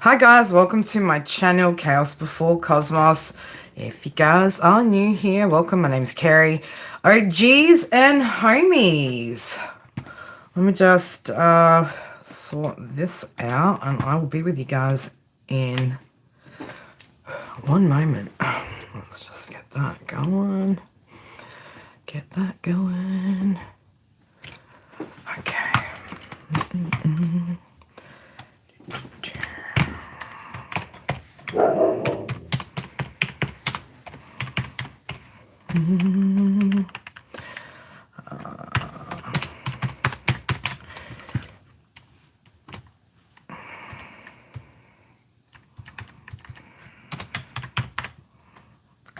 Hi guys, welcome to my channel, Chaos Before Cosmos. If you guys are new here, welcome. My name's Carrie. OGs and homies. Let me just sort this out and I will be with you guys in one moment. Let's just get that going. Get that going. Okay.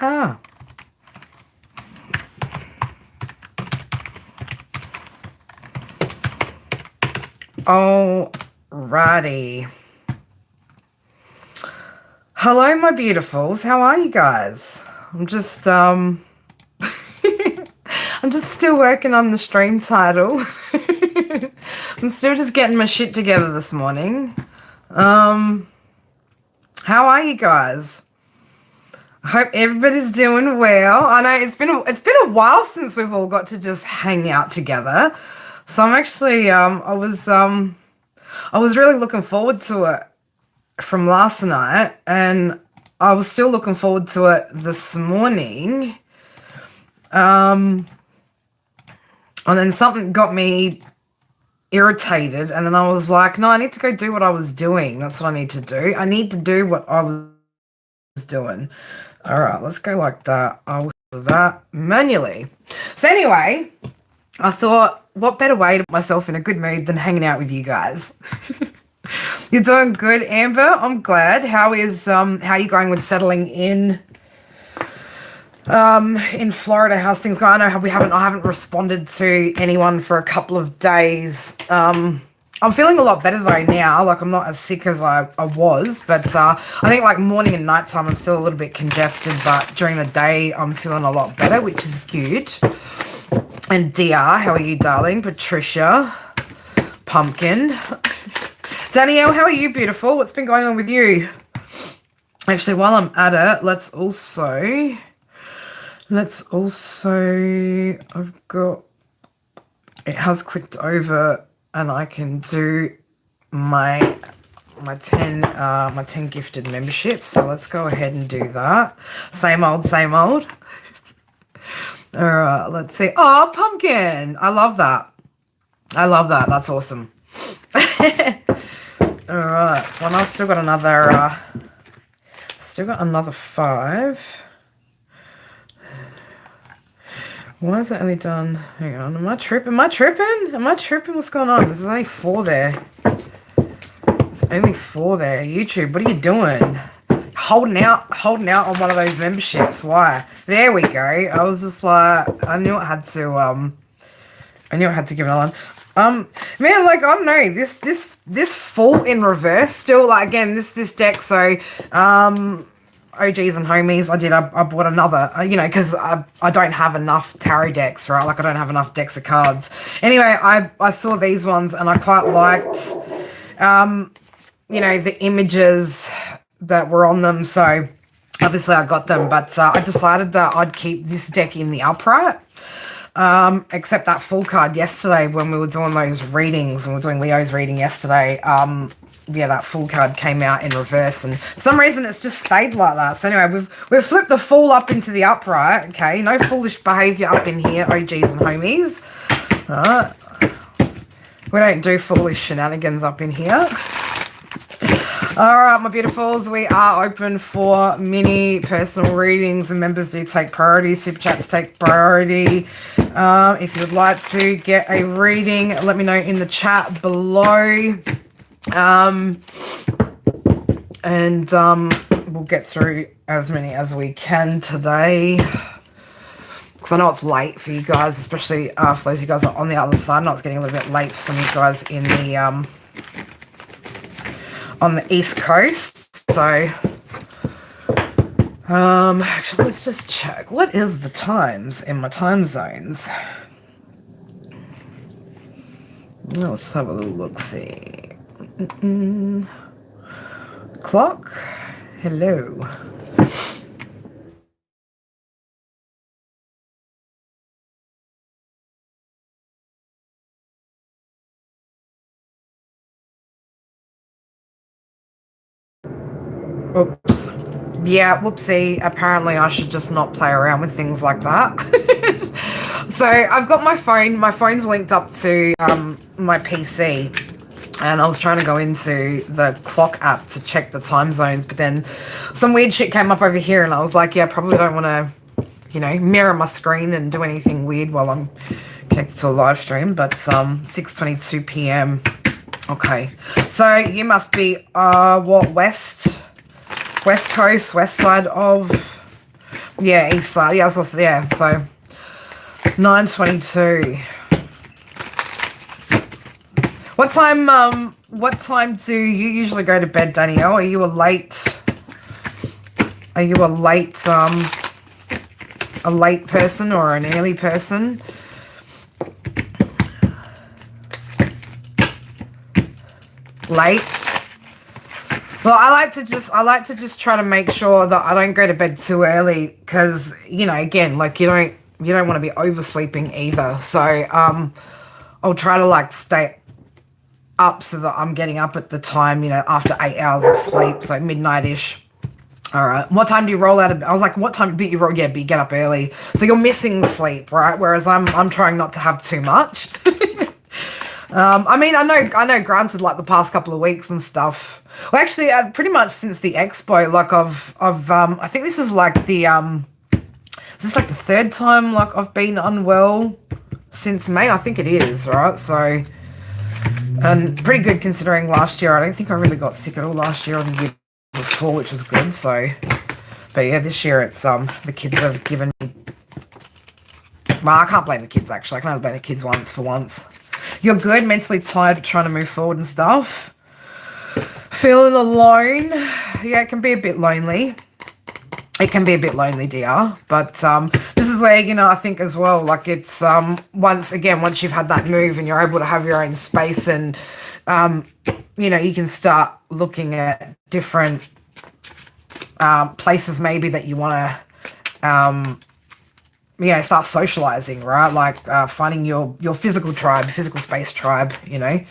Ah. Alrighty. Hello, my beautifuls. How are you guys? I'm just I'm just still working on the stream title. I'm still just getting my shit together this morning. How are you guys? I hope everybody's doing well. I know it's been a while since we've all got to just hang out together. So I'm actually I was really looking forward to it from last night, and I was still looking forward to it this morning. And then something got me irritated, and then I was like, no, I need to go do what I was doing. That's what I need to do. I need to do what I was doing. All right, let's go like that. I will do that manually. So anyway, I thought, what better way to put myself in a good mood than hanging out with you guys? You're doing good, Amber. I'm glad. How are you going with settling in Florida? How's things going? I know I haven't responded to anyone for a couple of days. I'm feeling a lot better though now. Like, I'm not as sick as I was, but I think like morning and nighttime I'm still a little bit congested, but during the day I'm feeling a lot better, which is good. And DR, how are you, darling? Patricia, Pumpkin. Danielle, how are you, beautiful? What's been going on with you? Actually, while I'm at it, it has clicked over and I can do my 10 gifted memberships. So let's go ahead and do that. Same old, same old. All right, let's see. Oh, Pumpkin. I love that. That's awesome. All right, so I've still got another 5. Why is it only done? Hang on, am I tripping? What's going on? There's only 4 there. YouTube, what are you doing? Holding out on one of those memberships. Why? There we go. I was just like, I knew I had to give it on. Man, like, I don't know, this full in reverse still, like, again, this deck, so, OGs and homies, I bought another, because I don't have enough tarot decks, right? Like, I don't have enough decks of cards. Anyway, I saw these ones, and I quite liked, the images that were on them, so obviously I got them, but I decided that I'd keep this deck in the upright. Except that full card yesterday when we were doing those readings, when we were doing Leo's reading yesterday, that full card came out in reverse, and for some reason it's just stayed like that. So anyway, we've flipped the full up into the upright, okay? No foolish behaviour up in here, OGs and homies. Alright. We don't do foolish shenanigans up in here. Alright, my beautifuls, we are open for mini personal readings, and members do take priority. Super chats take priority. If you would like to get a reading, let me know in the chat below. We'll get through as many as we can today. Because I know it's late for you guys, especially for those of you guys that are on the other side. I know it's getting a little bit late for some of you guys in the on the East Coast. So actually, let's just check. What is the times in my time zones? Let's just have a little look-see. clock. Hello. Oops. Yeah, whoopsie. Apparently I should just not play around with things like that. So I've got my phone. My phone's linked up to my PC. And I was trying to go into the clock app to check the time zones. But then some weird shit came up over here. And I was like, yeah, I probably don't want to, you know, mirror my screen and do anything weird while I'm connected to a live stream. But 6:22 p.m. Okay. So you must be, what, West Coast, west side of, yeah, east side. Yeah, so 9:22. What time do you usually go to bed, Danielle? Are you a late person or an early person? Late? Well, I like to just try to make sure that I don't go to bed too early because, you know, again, like you don't want to be oversleeping either. So I'll try to like stay up so that I'm getting up at the time, you know, after 8 hours of sleep, so midnight-ish. All right. What time do you roll out of? I was like, what time? But you roll, yeah, but you get up early, so you're missing sleep, right? Whereas I'm trying not to have too much. I mean, I know. Granted, like the past couple of weeks and stuff. Well, actually, pretty much since the expo, like I think this is like the is this like the third time like I've been unwell since May. I think it is, right? So, and pretty good considering last year. I don't think I really got sick at all last year or the year before, which was good. So, but yeah, this year it's the kids have given me. Well, I can't blame the kids actually. I can only blame the kids for once. You're good, mentally tired, but trying to move forward and stuff. Feeling alone. Yeah, it can be a bit lonely. It can be a bit lonely, dear. But this is where, you know, I think as well, like it's once you've had that move and you're able to have your own space and, you know, you can start looking at different places maybe that you want to, start socializing, right? Like finding your physical tribe, physical space tribe, you know.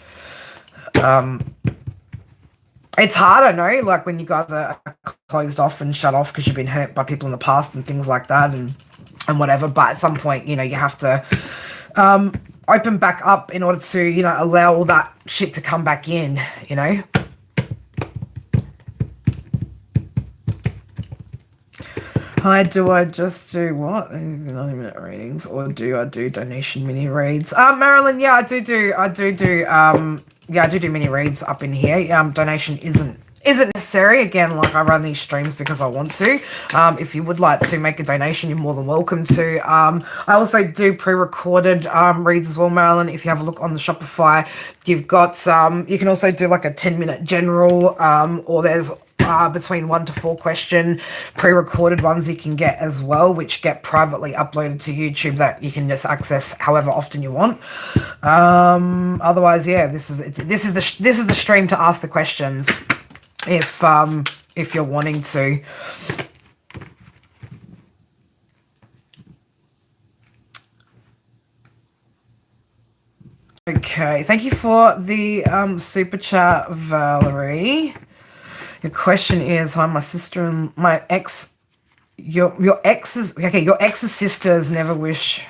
It's hard, I know, like when you guys are closed off and shut off because you've been hurt by people in the past and things like that and whatever. But at some point, you know, you have to open back up in order to, you know, allow all that shit to come back in, you know. Hi, do I just do what? 90-minute readings, or do I do donation mini reads? Marilyn, yeah, I do mini reads up in here. Donation isn't necessary. Again, like I run these streams because I want to. If you would like to make a donation, you're more than welcome to. I also do pre-recorded reads as well, Marilyn. If you have a look on the Shopify, you've got you can also do like a 10-minute general, or there's between 1 to 4 question pre-recorded ones you can get as well, which get privately uploaded to YouTube that you can just access however often you want. Otherwise, yeah, this is the stream to ask the questions if you're wanting to. Okay, thank you for the super chat, Valerie. Your question is, hi, my sister and my ex, your ex's sisters never wish.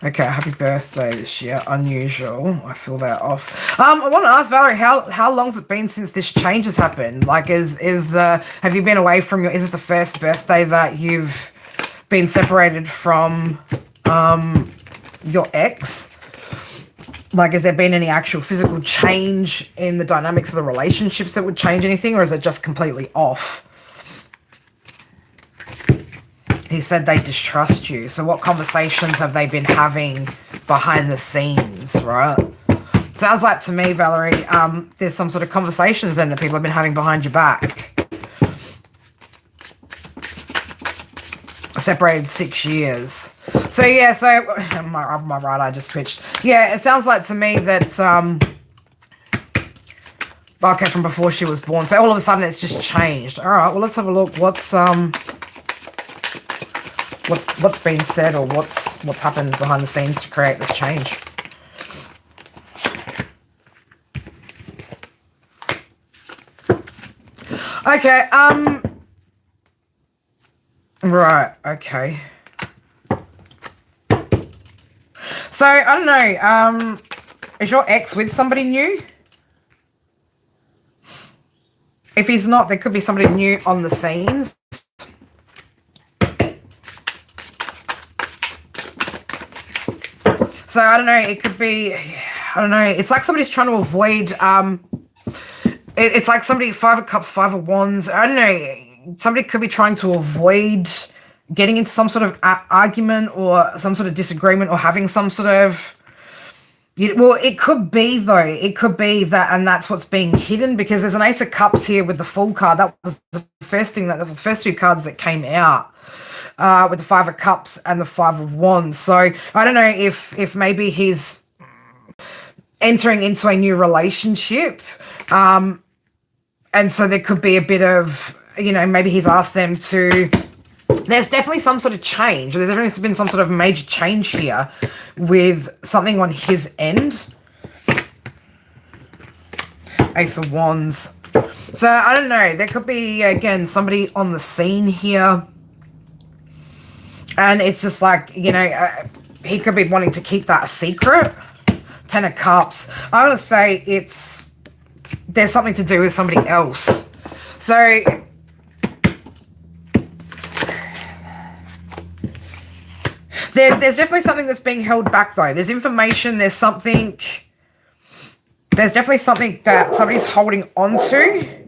Okay, happy birthday this year. Unusual. I feel that off. I want to ask Valerie, how long's it been since this change has happened? Like, have you been away from is it the first birthday that you've been separated from your ex? Like, has there been any actual physical change in the dynamics of the relationships that would change anything, or is it just completely off? He said they distrust you. So what conversations have they been having behind the scenes, right? Sounds like to me, Valerie, there's some sort of conversations then that people have been having behind your back. Separated 6 years. So yeah, my right eye just twitched. Yeah, it sounds like to me that Okay, from before she was born. So all of a sudden it's just changed. All right, well, let's have a look. What's been said, or what's happened behind the scenes to create this change? Okay, right, okay. So, I don't know, is your ex with somebody new? If he's not, there could be somebody new on the scenes. So, I don't know, it could be, I don't know, it's like somebody's trying to avoid, it's like somebody, Five of Cups, Five of Wands, I don't know, somebody could be trying to avoid getting into some sort of argument or some sort of disagreement or having some sort of, well, it could be, though. It could be that, and that's what's being hidden, because there's an Ace of Cups here with the Fool card. That was the first thing, that was the first two cards that came out, with the Five of Cups and the Five of Wands. So I don't know if maybe he's entering into a new relationship, and so there could be a bit of, you know, maybe he's asked them to. There's definitely some sort of change. There's definitely been some sort of major change here with something on his end. Ace of Wands. So, I don't know. There could be, again, somebody on the scene here. And it's just like, you know, he could be wanting to keep that a secret. Ten of Cups. I'm going to say there's something to do with somebody else. So, there's definitely something that's being held back, though. There's information, there's definitely something that somebody's holding on to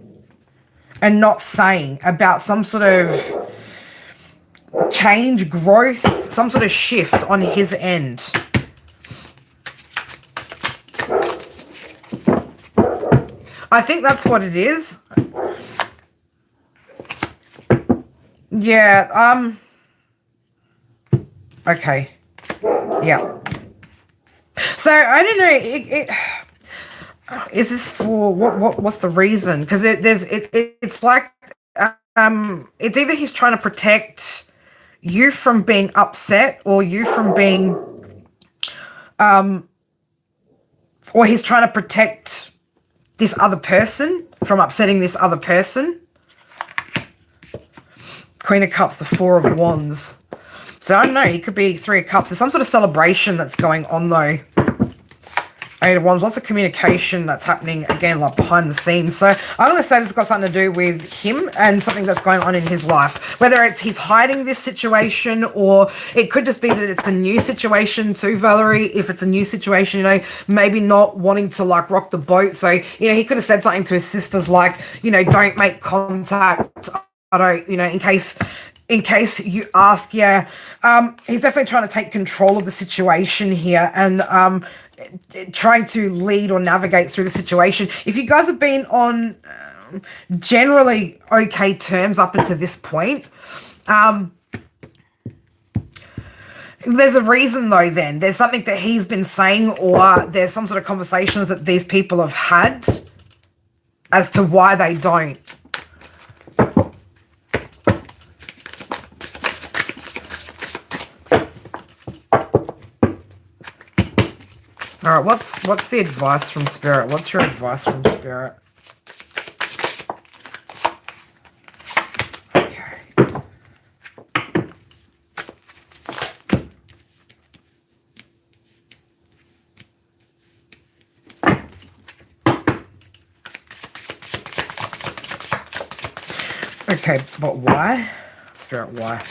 and not saying about some sort of change, growth, some sort of shift on his end. I think that's what it is. Yeah, okay. Yeah. So I don't know. Is this for what's the reason? Because it's like it's either he's trying to protect you from being upset, or you from being or he's trying to protect this other person from upsetting this other person. Queen of Cups, the Four of Wands. So I don't know, he could be Three of Cups. There's some sort of celebration that's going on, though. Eight of Wands, lots of communication that's happening, again, like behind the scenes. So I'm going to say this has got something to do with him and something that's going on in his life. Whether it's he's hiding this situation, or it could just be that it's a new situation too, Valerie. If it's a new situation, you know, maybe not wanting to, like, rock the boat. So, you know, he could have said something to his sisters like, you know, don't make contact. I don't, you know, in case you ask, yeah. He's definitely trying to take control of the situation here, and trying to lead or navigate through the situation. If you guys have been on generally okay terms up until this point, there's a reason, though. Then there's something that he's been saying, or there's some sort of conversations that these people have had as to why they don't. All right, what's the advice from Spirit? What's your advice from Spirit? Okay. Okay, but why? Spirit, why?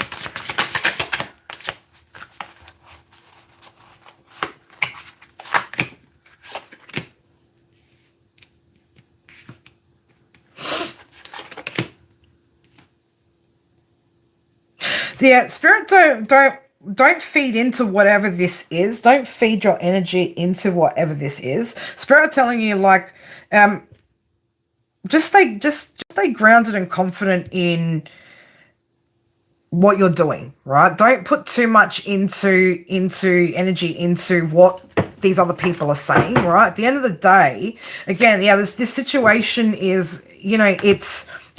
So yeah, Spirit, don't feed into whatever this is. Don't feed your energy into whatever this is. Spirit telling you, like, just stay grounded and confident in what you're doing, right? Don't put too much into energy into what these other people are saying, right? At the end of the day, again, yeah, this situation is,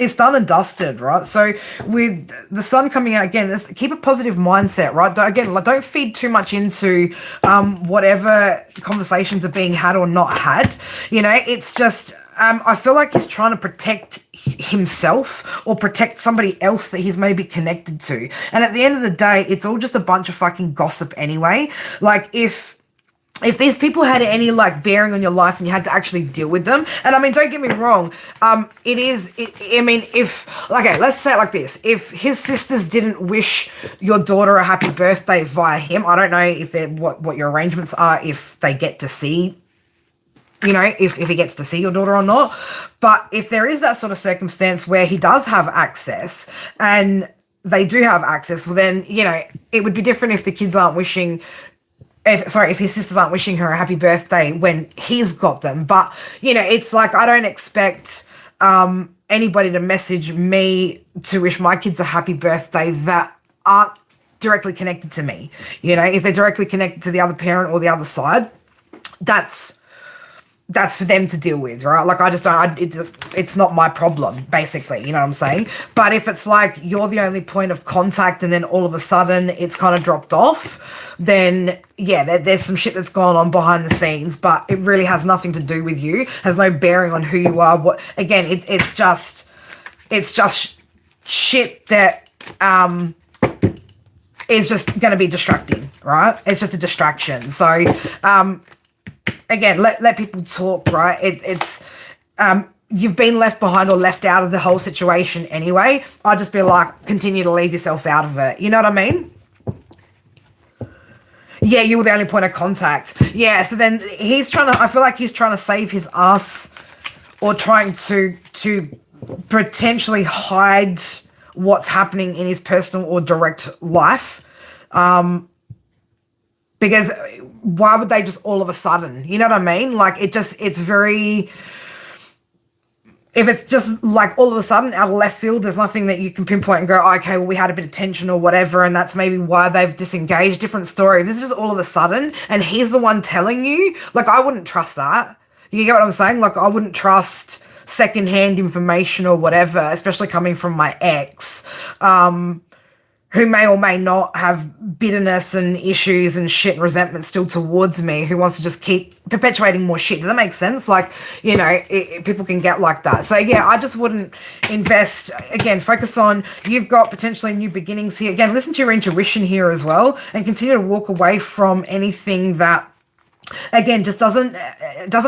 it's done and dusted, right? So with the sun coming out again, keep a positive mindset, right? Don't feed too much into whatever conversations are being had or not had. It's just I feel like he's trying to protect himself or protect somebody else that he's maybe connected to. And at the end of the day, it's all just a bunch of fucking gossip anyway. Like if these people had any like bearing on your life and you had to actually deal with them, and I mean, don't get me wrong, let's say it like this: if his sisters didn't wish your daughter a happy birthday via him, I don't know if they're what your arrangements are, if they get to see, if he gets to see your daughter or not. But if there is that sort of circumstance where he does have access and they do have access, well then, it would be different if the kids aren't wishing if his sisters aren't wishing her a happy birthday when he's got them. But, it's like, I don't expect anybody to message me to wish my kids a happy birthday that aren't directly connected to me. If they're directly connected to the other parent or the other side, that's for them to deal with, right? Like, I just don't, it's not my problem, basically, you know what I'm saying? But if it's like you're the only point of contact and then all of a sudden it's kind of dropped off, then yeah, there's some shit that's gone on behind the scenes, but it really has nothing to do with you, has no bearing on who you are. Again, it's just shit that is just going to be distracting, right? It's just a distraction. So, again, let people talk, right? It's you've been left behind or left out of the whole situation anyway. I'd just be like, continue to leave yourself out of it. You know what I mean? Yeah, you were the only point of contact. Yeah, so then I feel like he's trying to save his ass, or trying to potentially hide what's happening in his personal or direct life. Because why would they just all of a sudden, you know what I mean? Like, it's very, if it's just like all of a sudden out of left field, there's nothing that you can pinpoint and go, oh, okay, well, we had a bit of tension or whatever, and that's maybe why they've disengaged. Different story. This is just all of a sudden, and he's the one telling you. Like, I wouldn't trust that. You get what I'm saying? Like, I wouldn't trust secondhand information or whatever, especially coming from my ex, who may or may not have bitterness and issues and shit and resentment still towards me, who wants to just keep perpetuating more shit. Does that make sense? Like, people can get like that. So yeah, I just wouldn't invest. Again, focus on, you've got potentially new beginnings here. Again, listen to your intuition here as well, and continue to walk away from anything that, again, just doesn't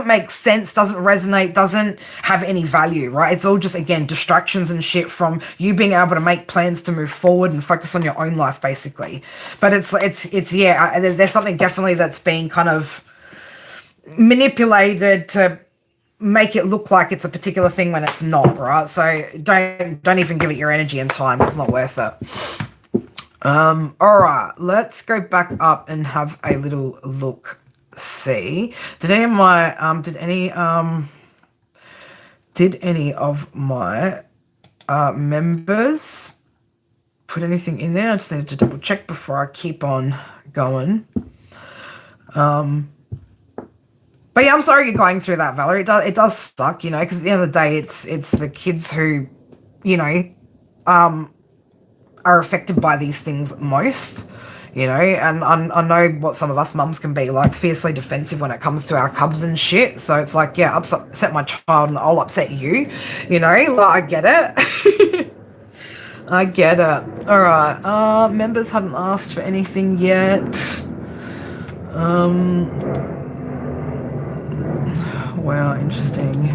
make sense, doesn't resonate, doesn't have any value, right? It's all just, again, distractions and shit from you being able to make plans to move forward and focus on your own life, basically. But it's yeah, there's something definitely that's being kind of manipulated to make it look like it's a particular thing when it's not, right? So don't even give it your energy and time. It's not worth it. All right, let's go back up and have a little look. See, did any of my members put anything in there? I just needed to double check before I keep on going. But yeah, I'm sorry you're going through that, Valerie. It does suck, because at the end of the day, it's the kids who, are affected by these things most. And I know what some of us mums can be like, fiercely defensive when it comes to our cubs and shit. So it's like, yeah, upset my child and I'll upset you, like, I get it. I get it. All right. Members hadn't asked for anything yet. Wow, interesting.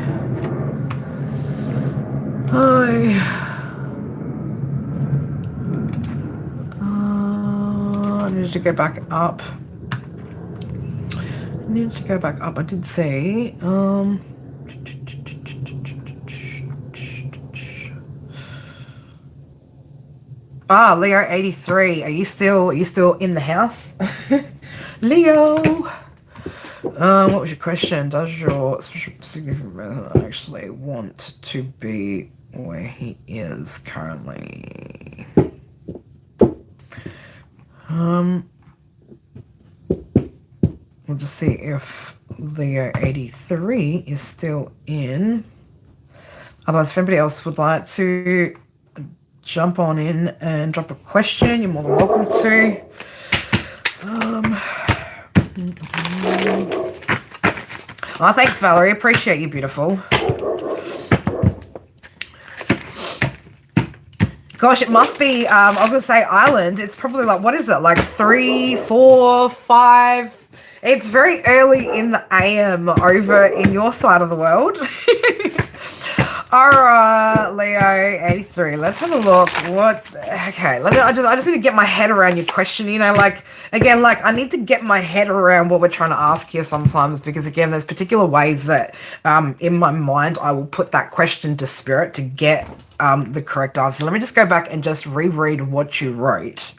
I needed to go back up. I did see. Leo 83. Are you still in the house? Leo. What was your question? Does your significant other actually want to be where he is currently? We'll just see if Leo 83 is still in. Otherwise, if anybody else would like to jump on in and drop a question, you're more than welcome to. Oh, thanks, Valerie. Appreciate you, beautiful. Gosh, it must be, I was going to say Ireland. It's probably like, what is it? Like 3, 4, 5. It's very early in the AM over in your side of the world. All right, Leo 83. Let's have a look. Okay, I just need to get my head around your question. You know, like, again, like I need to get my head around what we're trying to ask here sometimes, because again, there's particular ways that in my mind I will put that question to spirit to get the correct answer. Let me just go back and just reread what you wrote.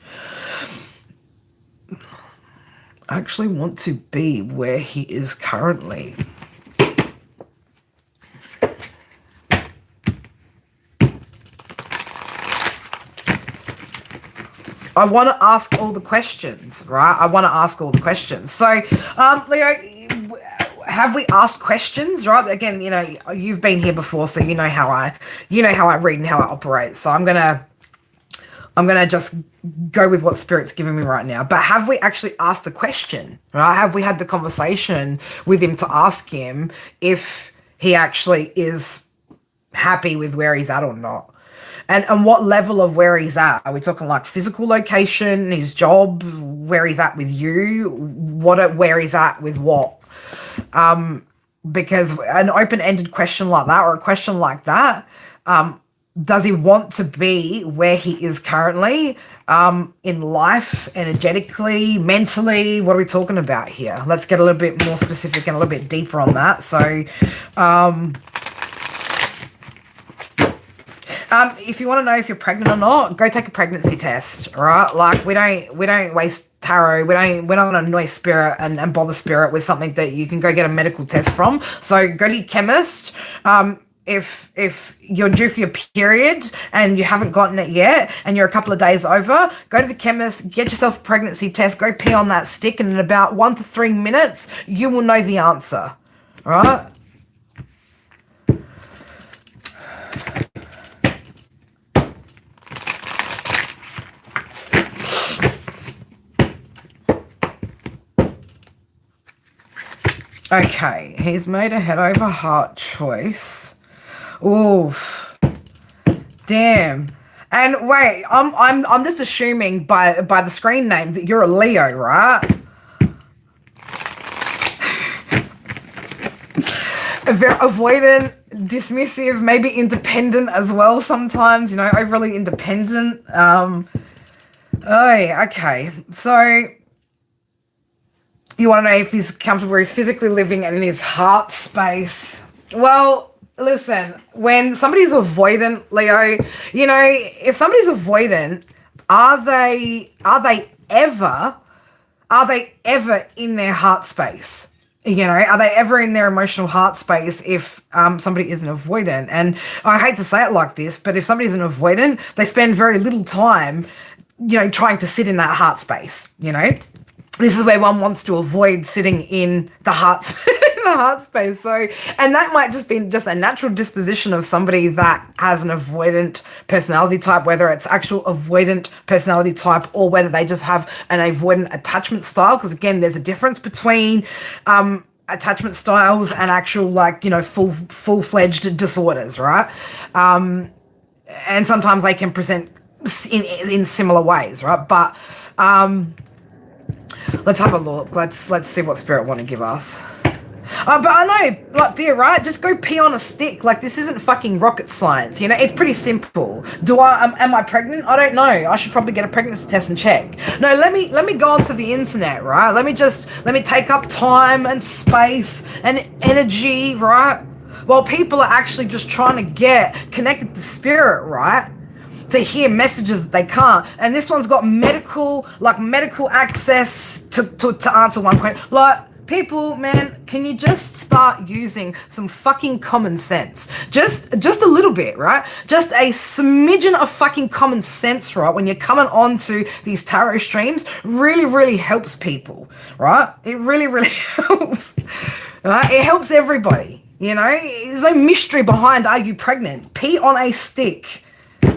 I actually want to be where he is currently. I want to ask all the questions, right? I want to ask all the questions. So, Leo, have we asked questions, right? Again, you know, you've been here before, so you know how I read and how I operate. So I'm gonna just go with what Spirit's giving me right now. But have we actually asked the question, right? Have we had the conversation with him to ask him if he actually is happy with where he's at or not? And what level of where he's at? Are we talking like physical location, his job, where he's at with you, where he's at with what? Because an open-ended question like that, or a question like that, does he want to be where he is currently in life, energetically, mentally? What are we talking about here? Let's get a little bit more specific and a little bit deeper on that. So, if you want to know if you're pregnant or not, go take a pregnancy test, right? Like we don't waste tarot. We're not going to annoy spirit and bother spirit with something that you can go get a medical test from. So go to your chemist. If you're due for your period and you haven't gotten it yet and you're a couple of days over, go to the chemist, get yourself a pregnancy test, go pee on that stick, and in about 1 to 3 minutes, you will know the answer, right? Okay, he's made a head over heart choice. Oof. Damn. And wait, I'm just assuming by the screen name that you're a Leo, right? Very avoidant, dismissive, maybe independent as well sometimes, you know, overly independent. Oh, okay. So you want to know if he's comfortable where he's physically living and in his heart space. Well, listen, when somebody's avoidant, Leo, you know, if somebody's avoidant, are they ever in their heart space? You know, are they ever in their emotional heart space if somebody isn't avoidant? And I hate to say it like this, but if somebody's an avoidant, they spend very little time, you know, trying to sit in that heart space, you know? This is where one wants to avoid sitting in the heart space. So, and that might just be just a natural disposition of somebody that has an avoidant personality type, whether it's actual avoidant personality type or whether they just have an avoidant attachment style. Because again, there's a difference between attachment styles and actual, like, you know, full-fledged disorders, right? And sometimes they can present in similar ways, right? But let's have a look. Let's see what spirit want to give us. But I know, like, beer, right? Just go pee on a stick. Like, this isn't fucking rocket science, you know? It's pretty simple. Am I pregnant? I don't know. I should probably get a pregnancy test and check. No, let me go onto the internet, right? Let me take up time and space and energy, right? While people are actually just trying to get connected to spirit, right? To hear messages that they can't. And this one's got medical access to answer one question. Like, people, man, can you just start using some fucking common sense? Just a little bit, right? Just a smidgen of fucking common sense, right? When you're coming onto these tarot streams, really, really helps people, right? It really, really helps. Right? It helps everybody. You know, there's no mystery behind are you pregnant? Pee on a stick. All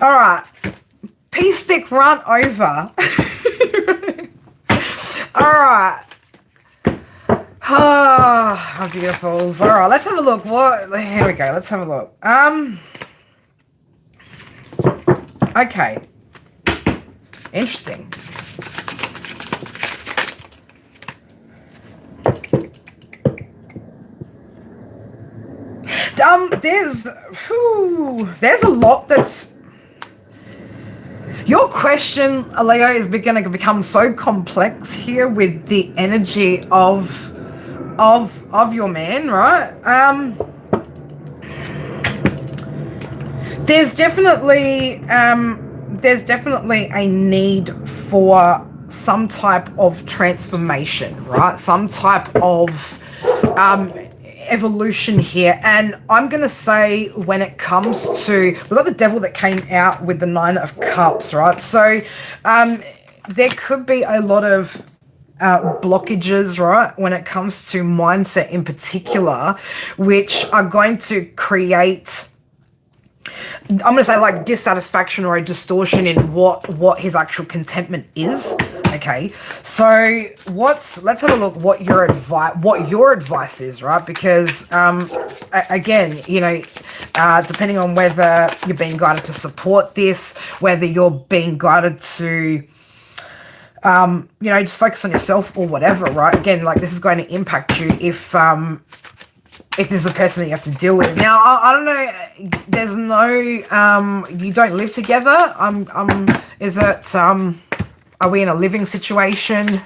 right. Pee stick run over. All right. Ah, oh, beautifuls. All right, let's have a look. Here we go. Let's have a look. Okay. Interesting. There's a lot that's... Your question, Leo, is going to become so complex here with the energy of your man, right? There's definitely a need for some type of transformation, right? Some type of evolution here. And I'm going to say when it comes to, we've got the devil that came out with the 9 of Cups, right? So there could be a lot of blockages, right, when it comes to mindset in particular, which are going to create, I'm going to say, like, dissatisfaction or a distortion in what his actual contentment is. Okay, so let's have a look what your advice is, right? Because again, you know, depending on whether you're being guided to support this, whether you're being guided to you know, just focus on yourself or whatever, right? Again, like, this is going to impact you if this is a person that you have to deal with. Now, I don't know, there's no, you don't live together. Is it, are we in a living situation?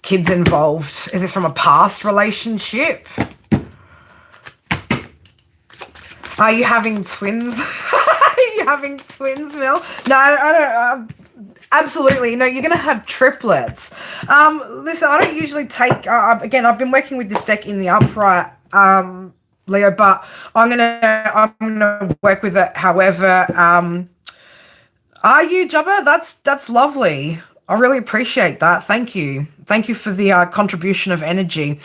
Kids involved? Is this from a past relationship? Are you having twins? Are you having twins, Mel? No, I don't, absolutely. No, you're going to have triplets. Listen, I don't usually take, again, I've been working with this deck in the upright, Leo, but I'm gonna work with it however. Are you, Jabba? That's lovely. I really appreciate that. Thank you. Thank you for the contribution of energy.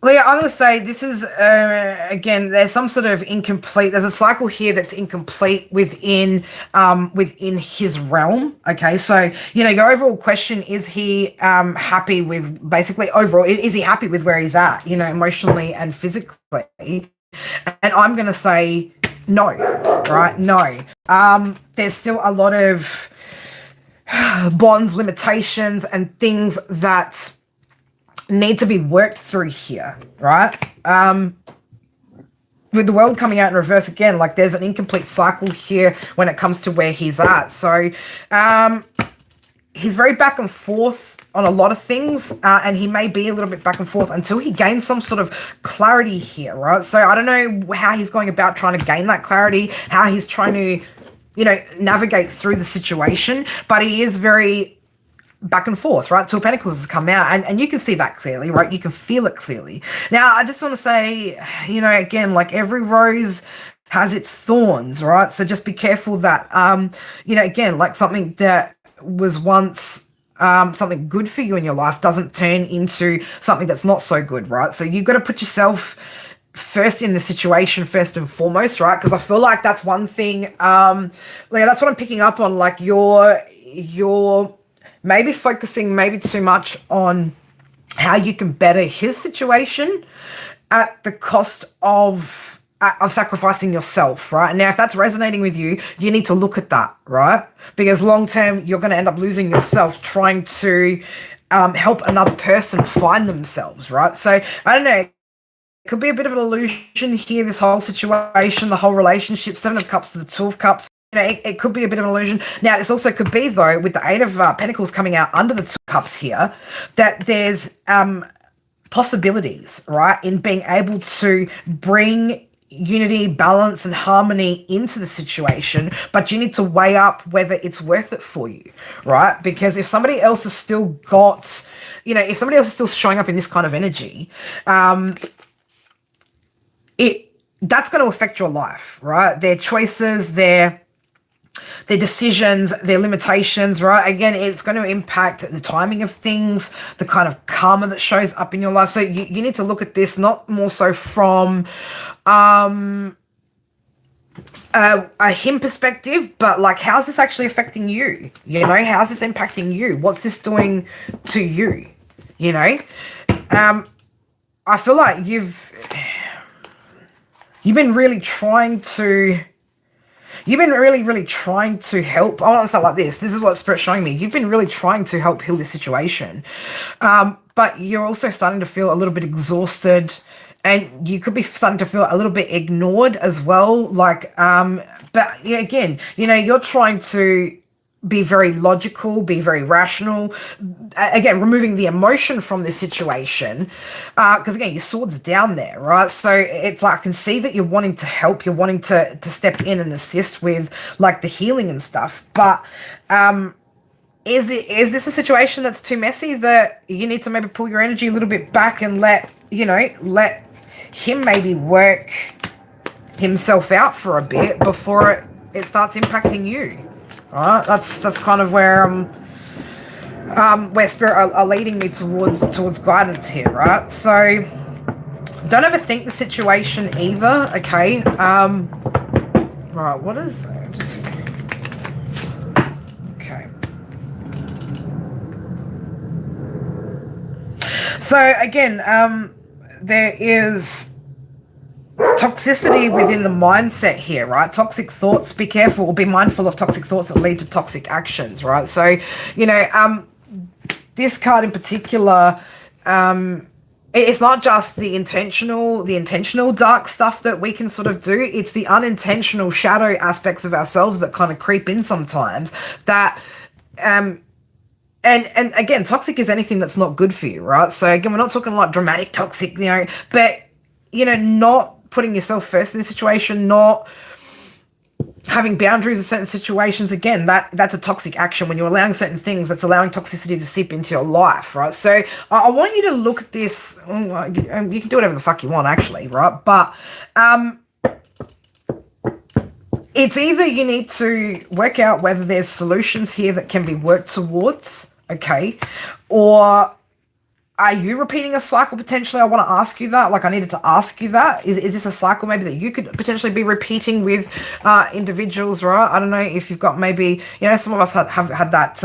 Leah, I'm going to say this is, again, there's some sort of incomplete, there's a cycle here that's incomplete within his realm, okay? So, you know, your overall question, is he happy with, basically, overall, is he happy with where he's at, you know, emotionally and physically? And I'm going to say no, right? No. There's still a lot of bonds, limitations, and things that need to be worked through here, right? With the world coming out in reverse again, like, there's an incomplete cycle here when it comes to where he's at. So he's very back and forth on a lot of things, and he may be a little bit back and forth until he gains some sort of clarity here, right? So I don't know how he's going about trying to gain that clarity, how he's trying to, you know, navigate through the situation, but he is very back and forth, right? Two of Pentacles has come out, and you can see that clearly, right? You can feel it clearly. Now, I just want to say, you know, again, like, every rose has its thorns, right? So just be careful that, you know, again, like, something that was once something good for you in your life doesn't turn into something that's not so good, right? So you've got to put yourself first in the situation, first and foremost, right? Because I feel like that's one thing, Leah, that's what I'm picking up on, like, you're maybe focusing maybe too much on how you can better his situation at the cost of sacrificing yourself, right? Now, if that's resonating with you, you need to look at that, right? Because long term, you're going to end up losing yourself trying to help another person find themselves, right? So, I don't know. It could be a bit of an illusion here, this whole situation, the whole relationship, 7 of Cups to the 2 of Cups. You know, it could be a bit of an illusion. Now, this also could be, though, with the 8 of Pentacles coming out under the 2 Cups here, that there's possibilities, right, in being able to bring unity, balance, and harmony into the situation, but you need to weigh up whether it's worth it for you, right? Because if somebody else has still got, if somebody else is still showing up in this kind of energy, that's going to affect your life, right? Their choices, their decisions, their limitations, right? Again, it's going to impact the timing of things, the kind of karma that shows up in your life. So you need to look at this not more so from a him perspective, but like, how's this actually affecting you? How's this impacting you? What's this doing to you? I feel like you've been really trying to help. I want to start like this. This is what Spirit's showing me. You've been really trying to help heal this situation. But you're also starting to feel a little bit exhausted, and you could be starting to feel a little bit ignored as well. But yeah, again, you're trying to be very logical, be very rational. Again, removing the emotion from this situation. Because again, your sword's down there, right? So it's like, I can see that you're wanting to help, you're wanting to step in and assist with like the healing and stuff. But is this a situation that's too messy that you need to maybe pull your energy a little bit back and let him maybe work himself out for a bit before it starts impacting you? Right, that's kind of where Spirit are leading me towards guidance here, right? So don't overthink the situation either, okay? Right, what is okay? So again, there is toxicity within the mindset here, right? Toxic thoughts, be careful, or be mindful of toxic thoughts that lead to toxic actions, right? So, this card in particular, it's not just the intentional dark stuff that we can sort of do. It's the unintentional shadow aspects of ourselves that kind of creep in sometimes that, and again, toxic is anything that's not good for you, right? So again, we're not talking like dramatic toxic, but, not putting yourself first in the situation, not having boundaries in certain situations. Again, that's a toxic action. When you're allowing certain things, that's allowing toxicity to seep into your life, right? So I want you to look at this. You can do whatever the fuck you want, actually, right? But it's either you need to work out whether there's solutions here that can be worked towards, okay, or are you repeating a cycle potentially? I want to ask you that. Like, I needed to ask you that. Is this a cycle maybe that you could potentially be repeating with individuals, right? I don't know if you've got maybe, some of us have had that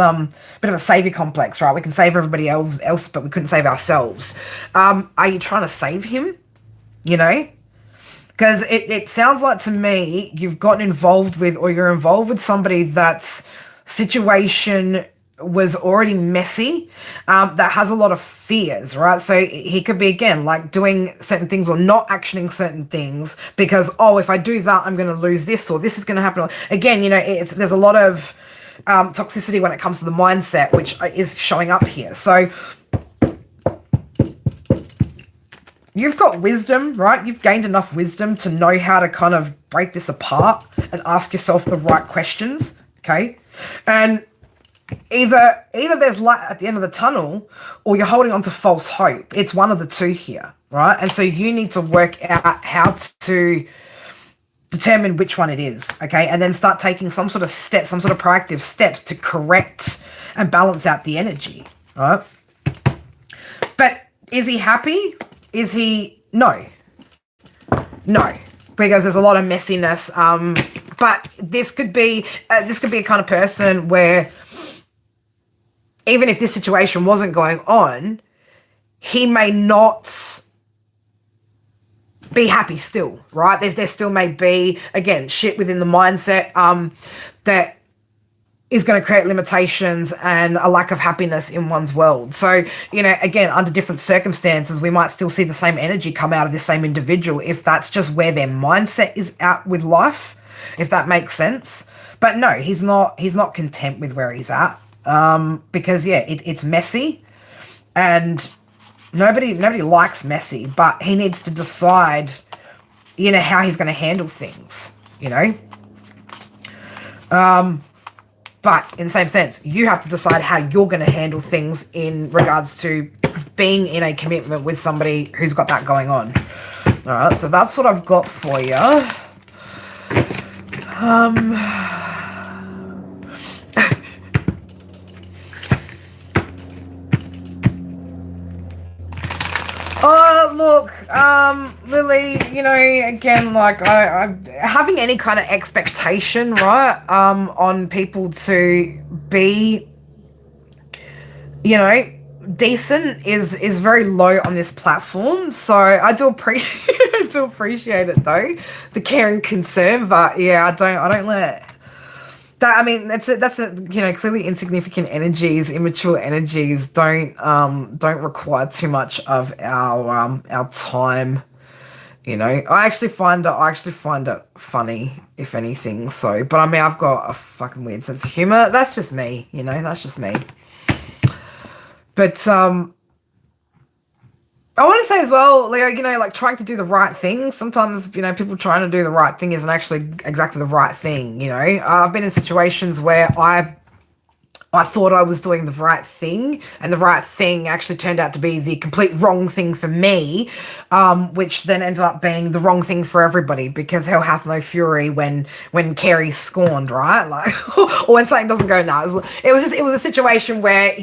bit of a savior complex, right? We can save everybody else, but we couldn't save ourselves. Are you trying to save him? Because it sounds like to me you've gotten involved with, or you're involved with somebody that's situation was already messy, that has a lot of fears, right? So he could be, again, like doing certain things or not actioning certain things because, if I do that, I'm going to lose this, or this is going to happen. Again, there's a lot of toxicity when it comes to the mindset, which is showing up here. So you've got wisdom, right? You've gained enough wisdom to know how to kind of break this apart and ask yourself the right questions, okay? And either there's light at the end of the tunnel, or you're holding on to false hope. It's one of the two here, right? And so you need to work out how to determine which one it is, okay? And then start taking some sort of steps, some sort of proactive steps to correct and balance out the energy, right? But is he happy? Is he? No, because there's a lot of messiness. But this could be a kind of person where, even if this situation wasn't going on, he may not be happy still, right? There still may be, again, shit within the mindset that is going to create limitations and a lack of happiness in one's world. So, again, under different circumstances, we might still see the same energy come out of the same individual if that's just where their mindset is at with life, if that makes sense. But no, he's not content with where he's at. Because it's messy, and nobody likes messy, but he needs to decide how he's going to handle things, But in the same sense, you have to decide how you're going to handle things in regards to being in a commitment with somebody who's got that going on. All right, so that's what I've got for you. Look, Lily, again, like I having any kind of expectation, right, on people to be, decent is very low on this platform. So I do appreciate it though, the care and concern. But yeah, I don't let that. I mean, that's clearly insignificant energies, immature energies don't require too much of our time. I actually find it funny, if anything. So, but I mean, I've got a fucking weird sense of humor. That's just me. That's just me. But I want to say as well, Leo, like trying to do the right thing. Sometimes, people trying to do the right thing isn't actually exactly the right thing. I've been in situations where I thought I was doing the right thing, and the right thing actually turned out to be the complete wrong thing for me, which then ended up being the wrong thing for everybody, because hell hath no fury when Carrie's scorned, right? Like, or when something doesn't go now. It was a situation where,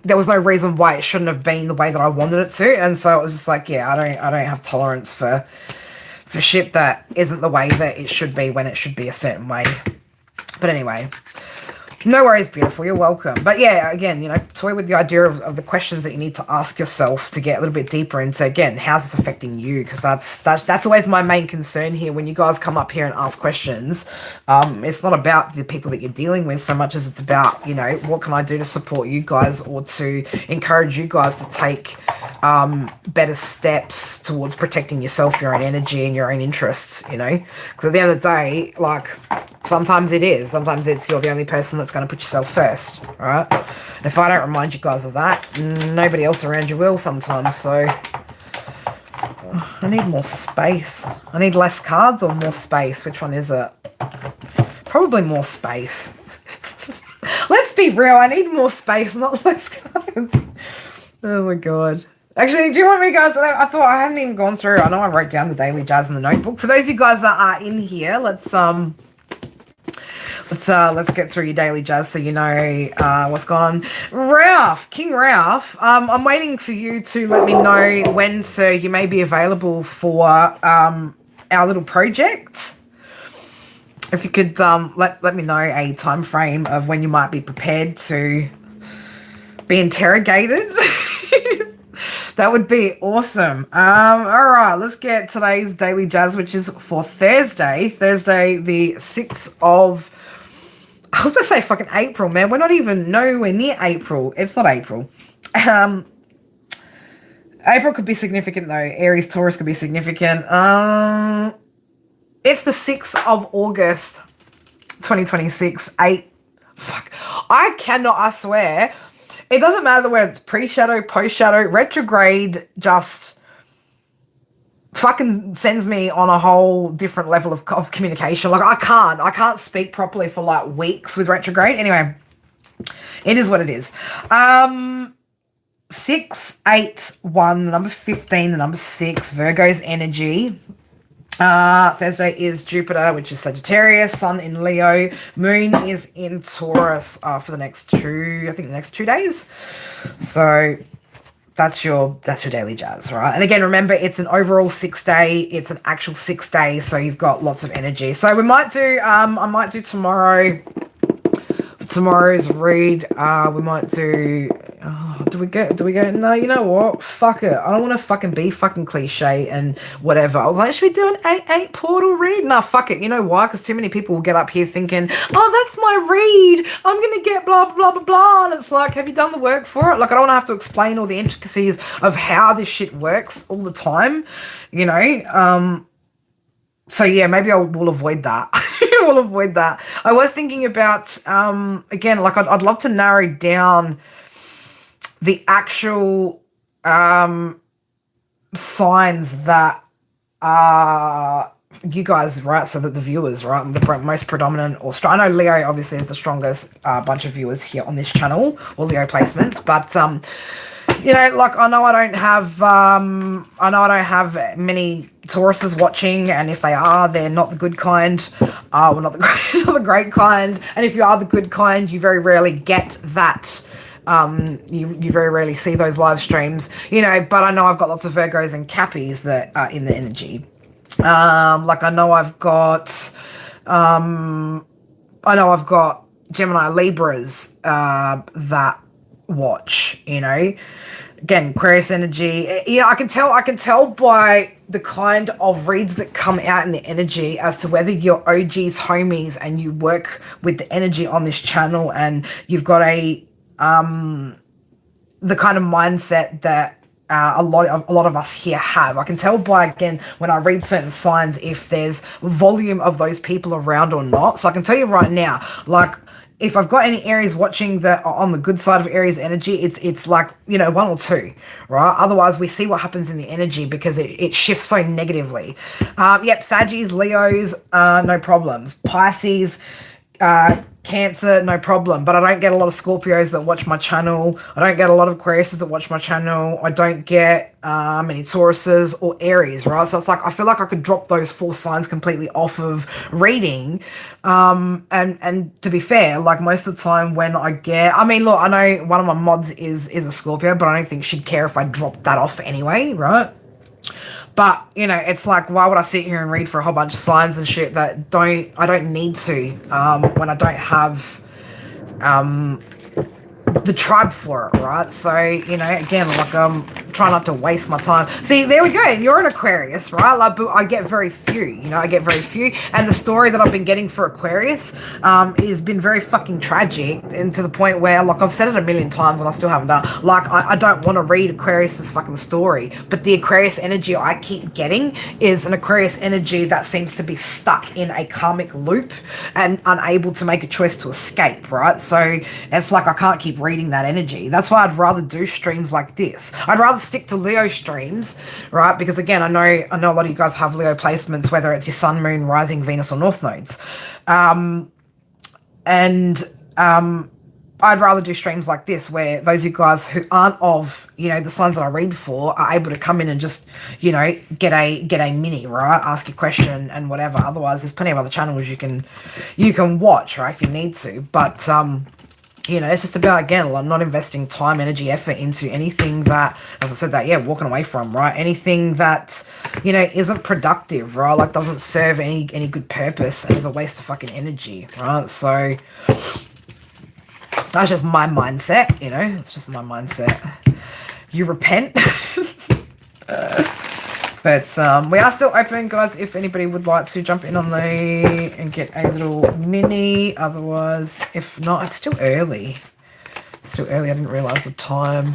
there was no reason why it shouldn't have been the way that I wanted it to, and so it was just like, yeah, I don't have tolerance for shit that isn't the way that it should be when it should be a certain way. But anyway. No worries, beautiful. You're welcome. But yeah, again, toy with the idea of the questions that you need to ask yourself to get a little bit deeper into, again, how's this affecting you? Because that's always my main concern here when you guys come up here and ask questions. It's not about the people that you're dealing with so much as it's about, what can I do to support you guys or to encourage you guys to take better steps towards protecting yourself, your own energy, and your own interests, Because at the end of the day, like, sometimes it's you're the only person that's going to put yourself first, right? And if I don't remind you guys of that, nobody else around you will sometimes. So I need more space. I need less cards or more space. Which one is it? Probably more space. Let's be real. I need more space, not less cards. Oh my god. Actually, do you want me, guys? I thought I haven't even gone through. I know I wrote down the daily jazz in the notebook. For those of you guys that are in here, let's get through your daily jazz so you know what's going on. Ralph, King Ralph, I'm waiting for you to let me know when, sir, you may be available for our little project. If you could let me know a time frame of when you might be prepared to be interrogated. That would be awesome. All right, let's get today's daily jazz, which is for Thursday the 6th of... I was about to say fucking April, man. We're not even nowhere near April. It's not April. April could be significant, though. Aries, Taurus could be significant. It's the 6th of August, 2026. I swear. It doesn't matter whether it's pre-shadow, post-shadow, retrograde, just fucking sends me on a whole different level of communication. Like, I can't speak properly for like weeks with retrograde. Anyway, it is what it is. 6, 8, 1, the number 15, the number 6, Virgo's energy. Thursday is Jupiter, which is Sagittarius, Sun in Leo, Moon is in Taurus for the next 2 days. So that's your daily jazz, right? And again, remember, it's an overall 6-day, it's an actual 6 days, so you've got lots of energy. So we might do I might do tomorrow's read. We might do do we go? No, you know what? Fuck it. I don't want to fucking be fucking cliche and whatever. I was like, should we do an 8 portal read? Nah, fuck it. You know why? Because too many people will get up here thinking, oh, that's my read. I'm going to get blah, blah, blah, blah. And it's like, have you done the work for it? Like, I don't want to have to explain all the intricacies of how this shit works all the time, So yeah, maybe we'll avoid that. We'll avoid that. I was thinking about, again, like I'd love to narrow down the actual signs that you guys, right? So that the viewers, right? The most predominant, or I know Leo obviously is the strongest bunch of viewers here on this channel, or Leo placements, but you know, like I know I don't have many Tauruses watching, and if they are, they're not the good kind, well, not the great, not the great kind. And if you are the good kind, you very rarely get that. You very rarely see those live streams, you know. But I know I've got lots of Virgos and Cappies that are in the energy. Like I know I've got Gemini Libras that watch, you know. Again, Aquarius energy. Yeah, I can tell by the kind of reads that come out in the energy as to whether you're OGs, homies, and you work with the energy on this channel, and you've got the kind of mindset that a lot of us here have. I can tell by, again, when I read certain signs, if there's volume of those people around or not. So I can tell you right now, like, if I've got any Aries watching that are on the good side of Aries energy, it's like, you know, 1 or 2, right? Otherwise, we see what happens in the energy because it shifts so negatively. Yep, Saggies, Leos, no problems. Pisces, Cancer, no problem. But I don't get a lot of Scorpios that watch my channel. I don't get a lot of Aquariuses that watch my channel. I don't get many Tauruses or Aries, right? So it's like, I feel like I could drop those 4 signs completely off of reading. And to be fair, like most of the time when I get, I mean, look, I know one of my mods is a Scorpio, but I don't think she'd care if I dropped that off anyway, right? But, you know, it's like, why would I sit here and read for a whole bunch of signs and shit that I don't need to, when I don't have, the tribe for it, right? So, you know, again, like, try not to waste my time. See, there we go. You're an Aquarius, right? Like, but I get very few, you know, I get very few. And the story that I've been getting for Aquarius has been very fucking tragic, and to the point where, like, I've said it a million times and I still haven't done. Like, I don't want to read Aquarius's fucking story, but the Aquarius energy I keep getting is an Aquarius energy that seems to be stuck in a karmic loop and unable to make a choice to escape, right? So it's like I can't keep reading that energy. That's why I'd rather do streams like this. I'd rather stick to Leo streams, right? Because again, I know a lot of you guys have Leo placements, whether it's your sun, moon, rising, Venus, or north nodes. I'd rather do streams like this where those of you guys who aren't of, you know, the signs that I read for are able to come in and just, you know, get a mini, right? Ask a question and whatever. Otherwise, there's plenty of other channels you can watch, right, if you need to. But you know, it's just about, again, I'm not investing time, energy, effort into anything that, as I said, that, yeah, walking away from, right? Anything that, you know, isn't productive, right? Like, doesn't serve any good purpose and is a waste of fucking energy, right? So that's just my mindset, you know? It's just my mindset. You repent. But we are still open, guys, if anybody would like to jump in on and get a little mini. Otherwise, if not, it's still early. It's still early. I didn't realise the time.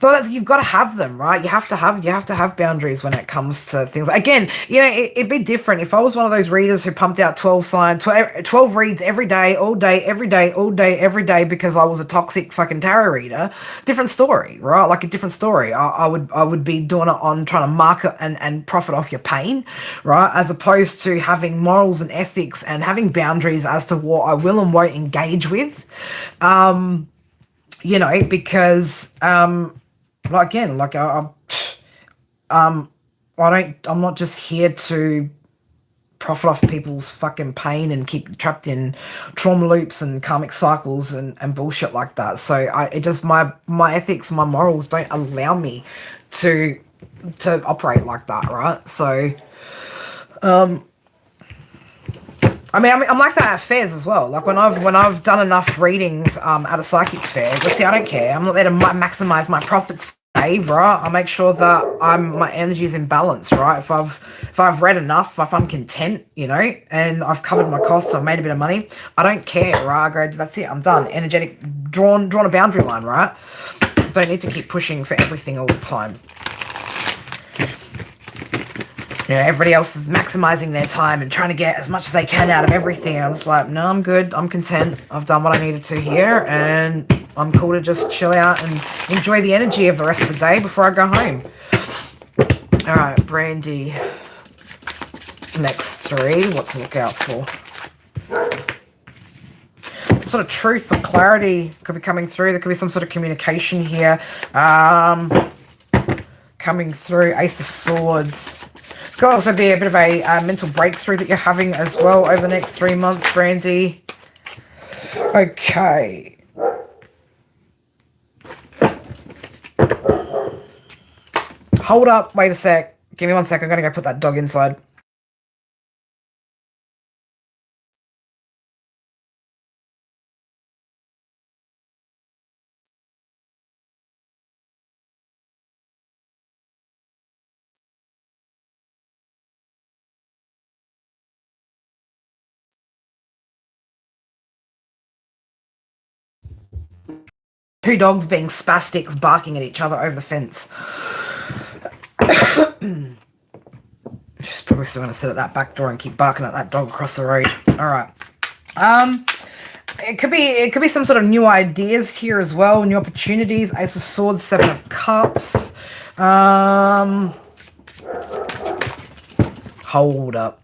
But that's, you've got to have them, right? You have to have boundaries when it comes to things. Again, you know, it'd be different if I was one of those readers who pumped out 12 signs, 12 reads every day, all day, every day, all day, every day, because I was a toxic fucking tarot reader. Different story, right? Like a different story. I would be doing it on trying to market and profit off your pain, right? As opposed to having morals and ethics and having boundaries as to what I will and won't engage with. You know, because like, again, like I'm not just here to profit off people's fucking pain and keep trapped in trauma loops and karmic cycles and bullshit like that. So it just, my ethics, my morals don't allow me to operate like that, right? So I mean, I'm like that at fairs as well. Like when I've done enough readings at a psychic fair, but see, I don't care. I'm not there to maximize my profits, right? I make sure that my energy is in balance, right? If I've read enough, if I'm content, you know, and I've covered my costs, I've made a bit of money, I don't care, right? I go, that's it, I'm done. Energetic, drawn a boundary line, right? Don't need to keep pushing for everything all the time. everybody else is maximizing their time and trying to get as much as they can out of everything. I'm just like, no, I'm good. I'm content. I've done what I needed to here, and I'm cool to just chill out and enjoy the energy of the rest of the day before I go home. All right, Brandy. Next 3. What to look out for? Some sort of truth or clarity could be coming through. There could be some sort of communication here. Coming through. Ace of Swords. Could also be a bit of a mental breakthrough that you're having as well over the next 3 months, Brandy. Okay. Hold up. Wait a sec. Give me 1 sec. I'm going to go put that dog inside. Two dogs being spastics barking at each other over the fence. She's probably still going to sit at that back door and keep barking at that dog across the road. All right. It could be some sort of new ideas here as well, new opportunities. Ace of Swords, 7 of Cups. Hold up.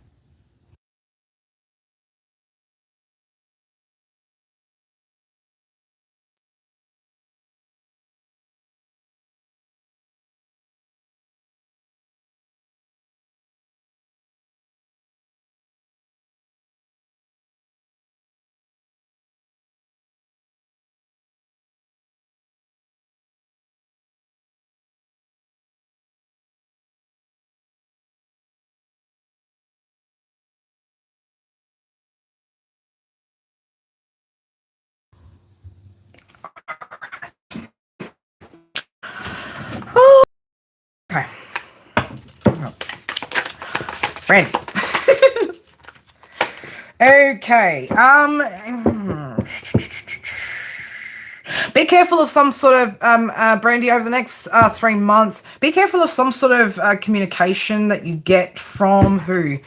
Okay. Friend. Okay. Be careful of some sort of Brandy, over the next 3 months. Be careful of some sort of communication that you get from who?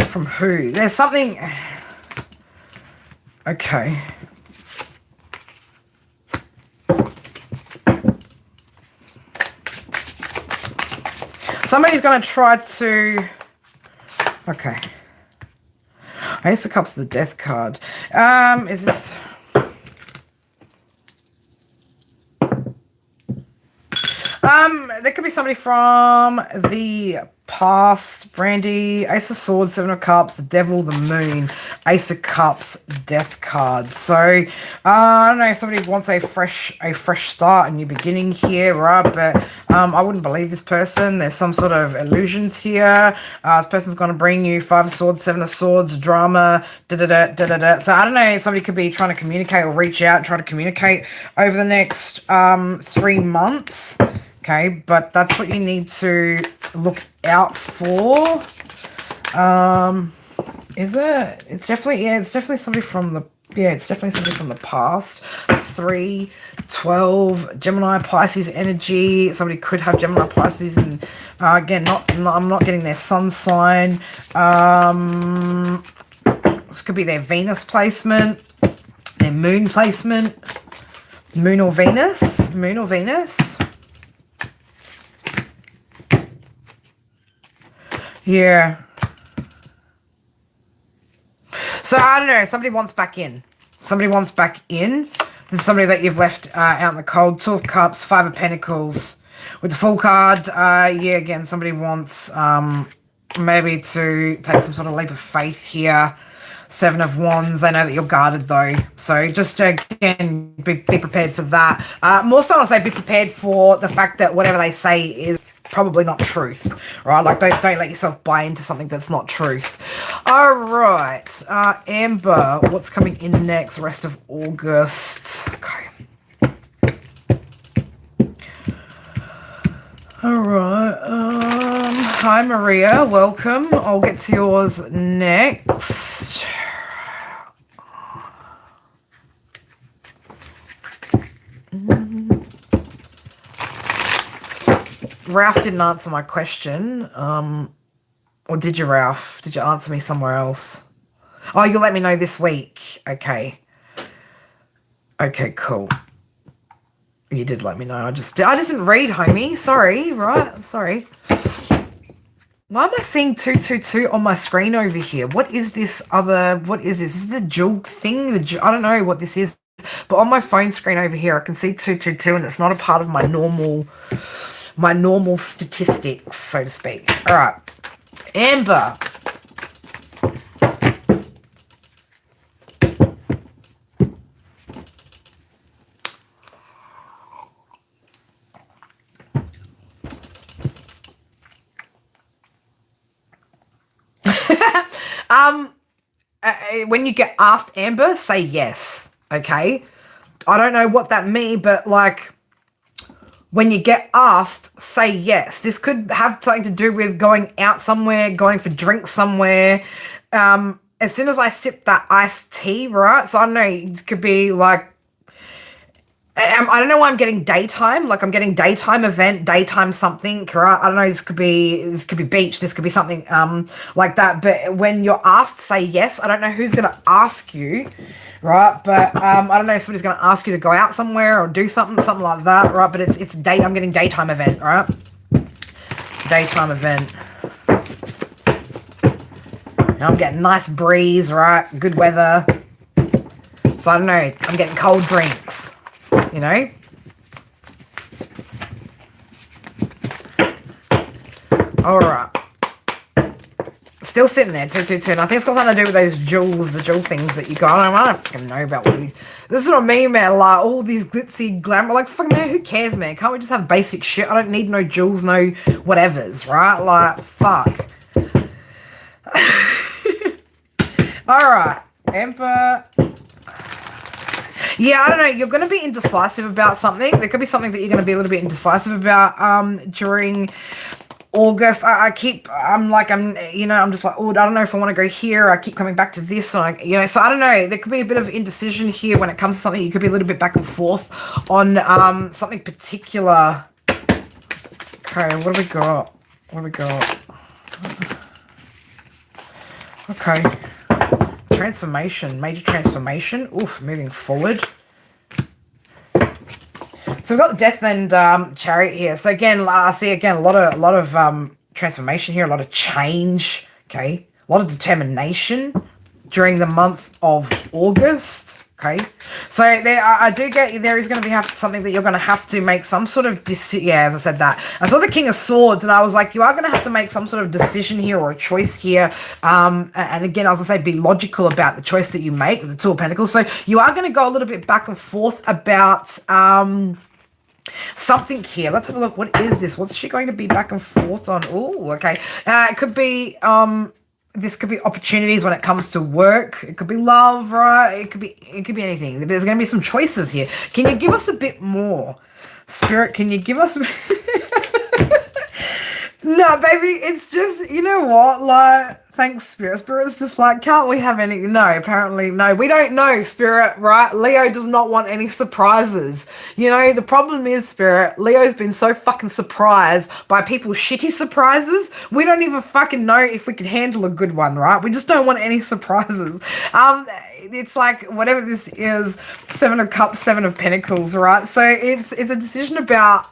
From who? There's something. Okay. Somebody's going to try to... Okay. Ace of Cups, the Death card. Is this... There could be somebody from the past, Brandy. Ace of Swords, 7 of Cups, the Devil, the Moon, Ace of Cups, Death card. So I don't know, somebody wants a fresh start, a new beginning here, right? But I wouldn't believe this person. There's some sort of illusions here. This person's going to bring you 5 of Swords, 7 of Swords, drama, da-da-da. So I don't know, somebody could be trying to communicate or reach out and try to communicate over the next 3 months. Okay, but that's what you need to look out for. Is it? It's definitely somebody from the past. 3, 12, Gemini, Pisces energy. Somebody could have Gemini, Pisces, and again, I'm not getting their sun sign. This could be their Venus placement, their moon placement, moon or Venus. Yeah. So I don't know. Somebody wants back in. There's somebody that you've left out in the cold. 2 of Cups, 5 of Pentacles. With the Full card, again, somebody wants maybe to take some sort of leap of faith here. 7 of Wands. They know that you're guarded though. So just again, be prepared for that. More so I'll say be prepared for the fact that whatever they say is probably not truth, right? Like don't let yourself buy into something that's not truth. All right, Amber, what's coming in next? Rest of August. Okay. All right. Hi Maria, welcome. I'll get to yours next. Ralph didn't answer my question. Or did you, Ralph? Did you answer me somewhere else? Oh, you'll let me know this week. Okay. Okay, cool. You did let me know. I just didn't read, homie. Sorry, right? Sorry. Why am I seeing 222 on my screen over here? What is this other, what is this? Is this the jewel thing? I don't know what this is. But on my phone screen over here, I can see 222 and it's not a part of my normal statistics, so to speak. All right. Amber. When you get asked, Amber, say yes, okay? I don't know what that means, but like when you get asked, say yes. This could have something to do with going out somewhere, going for drinks somewhere. As soon as I sip that iced tea, right? So I don't know, it could be like, I don't know why I'm getting daytime. Like I'm getting daytime event, daytime something, right? I don't know. This could be beach. This could be something like that. But when you're asked, say yes. I don't know who's gonna ask you, right? But I don't know if somebody's gonna ask you to go out somewhere or do something like that, right? But it's day. I'm getting daytime event, right? Daytime event. Now I'm getting nice breeze, right? Good weather. So I don't know. I'm getting cold drinks. You know? Alright. Still sitting there, 222. And I think it's got something to do with those jewels, the jewel things that you got. I don't fucking know about what these. This is what I mean, man. Like, all these glitzy glamour. Like, fucking, man, who cares, man? Can't we just have basic shit? I don't need no jewels, no whatevers, right? Like, fuck. Alright. Emperor. Yeah, I don't know. You're going to be indecisive about something. There could be something that you're going to be a little bit indecisive about during August. I'm just like, oh, I don't know if I want to go here. I keep coming back to this. So I don't know. There could be a bit of indecision here when it comes to something. You could be a little bit back and forth on something particular. Okay, what do we got? Okay. Transformation, major transformation. Oof, moving forward. So we've got the Death and Chariot here. So again, I see again a lot of transformation here, a lot of change. Okay, a lot of determination during the month of August. Okay, so I do get there is going to be something that you're going to have to make some sort of decision. Yeah, as I said that, I saw the King of Swords, and I was like, you are going to have to make some sort of decision here or a choice here. And again, as I say, be logical about the choice that you make with the Two of Pentacles. So you are going to go a little bit back and forth about something here. Let's have a look. What is this? What's she going to be back and forth on? Oh, okay. It could be this could be opportunities when it comes to work. It could be love, right? It could be anything. There's going to be some choices here. Can you give us a bit more? Spirit, can you give us No, baby, it's just, you know what? Like, thanks, Spirit. Spirit's just like, can't we have any? No, apparently, no. We don't know, Spirit, right? Leo does not want any surprises. You know, the problem is, Spirit, Leo's been so fucking surprised by people's shitty surprises. We don't even fucking know if we can handle a good one, right? We just don't want any surprises. It's like, whatever this is, Seven of Cups, Seven of Pentacles, right? So it's a decision about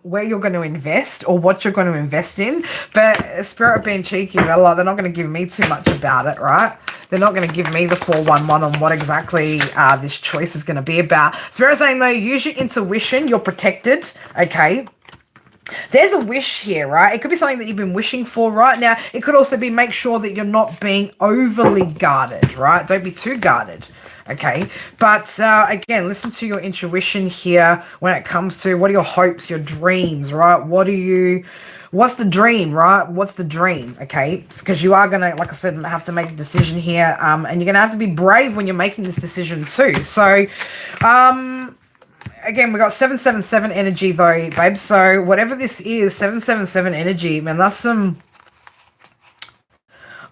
where you're going to invest or what you're going to invest in. But Spirit being cheeky, they're not going to give me too much about it, right? They're not going to give me the 411 on what exactly this choice is going to be about. Spirit saying, though, use your intuition. You're protected, okay? There's a wish here, right? It could be something that you've been wishing for right now. It could also be make sure that you're not being overly guarded, right? Don't be too guarded. Okay, but again, listen to your intuition here when it comes to what are your hopes, your dreams, right? What's the dream, right? What's the dream, okay? Because you are going to, like I said, have to make a decision here, and you're going to have to be brave when you're making this decision too. So, again, we got 777 energy though, babe. So whatever this is, 777 energy, man, that's some...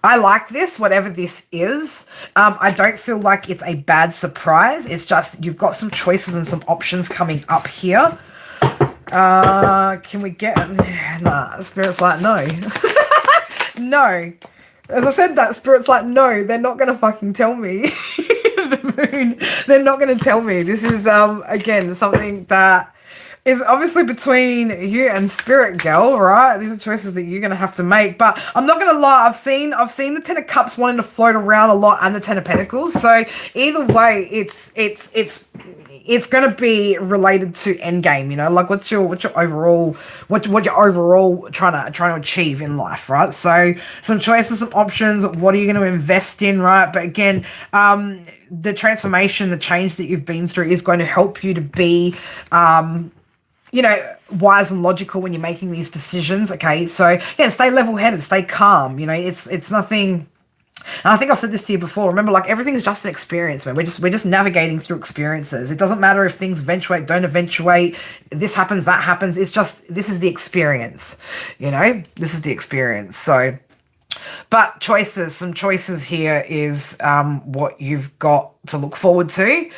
I like this, whatever this is. I don't feel like it's a bad surprise. It's just you've got some choices and some options coming up here. Can we get... Nah, Spirit's like, no. No, no. As I said that, Spirit's like, no, they're not gonna fucking tell me. The moon, they're not gonna tell me. This is again something that is obviously between you and Spirit, girl, right? These are choices that you're gonna have to make. But I'm not gonna lie, I've seen the Ten of Cups wanting to float around a lot and the Ten of Pentacles. So either way, it's going to be related to end game, you know, like what's your overall what you're overall trying to achieve in life, right? So some choices, some options, what are you going to invest in, right? But again, the transformation, the change that you've been through is going to help you to be you know, wise and logical when you're making these decisions. Okay, so yeah, stay level-headed, stay calm. You know, it's nothing. And I think I've said this to you before. Remember, like everything's just an experience, man. We're just navigating through experiences. It doesn't matter if things eventuate, don't eventuate. This happens, that happens. It's just this is the experience. You know, this is the experience. So, but some choices here is what you've got to look forward to.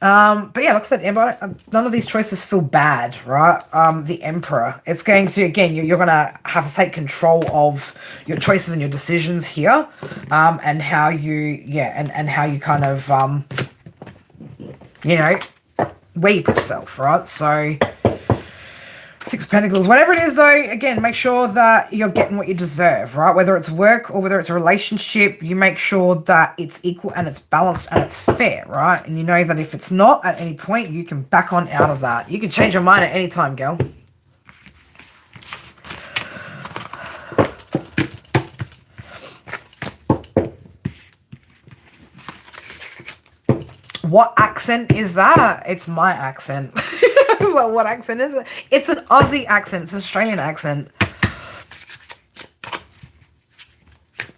But yeah, like I said, Amber, none of these choices feel bad, right? The Emperor, it's going to, again, you're going to have to take control of your choices and your decisions here, and how you, and how you kind of, you know, where you put yourself, right? So, Six of Pentacles, whatever it is though, again, make sure that you're getting what you deserve, right? Whether it's work or whether it's a relationship, you make sure that it's equal and it's balanced and it's fair, right? And you know that if it's not at any point, you can back on out of that. You can change your mind at any time, girl. What accent is that? It's my accent. Like, what accent is it? It's an Aussie accent. It's an Australian accent.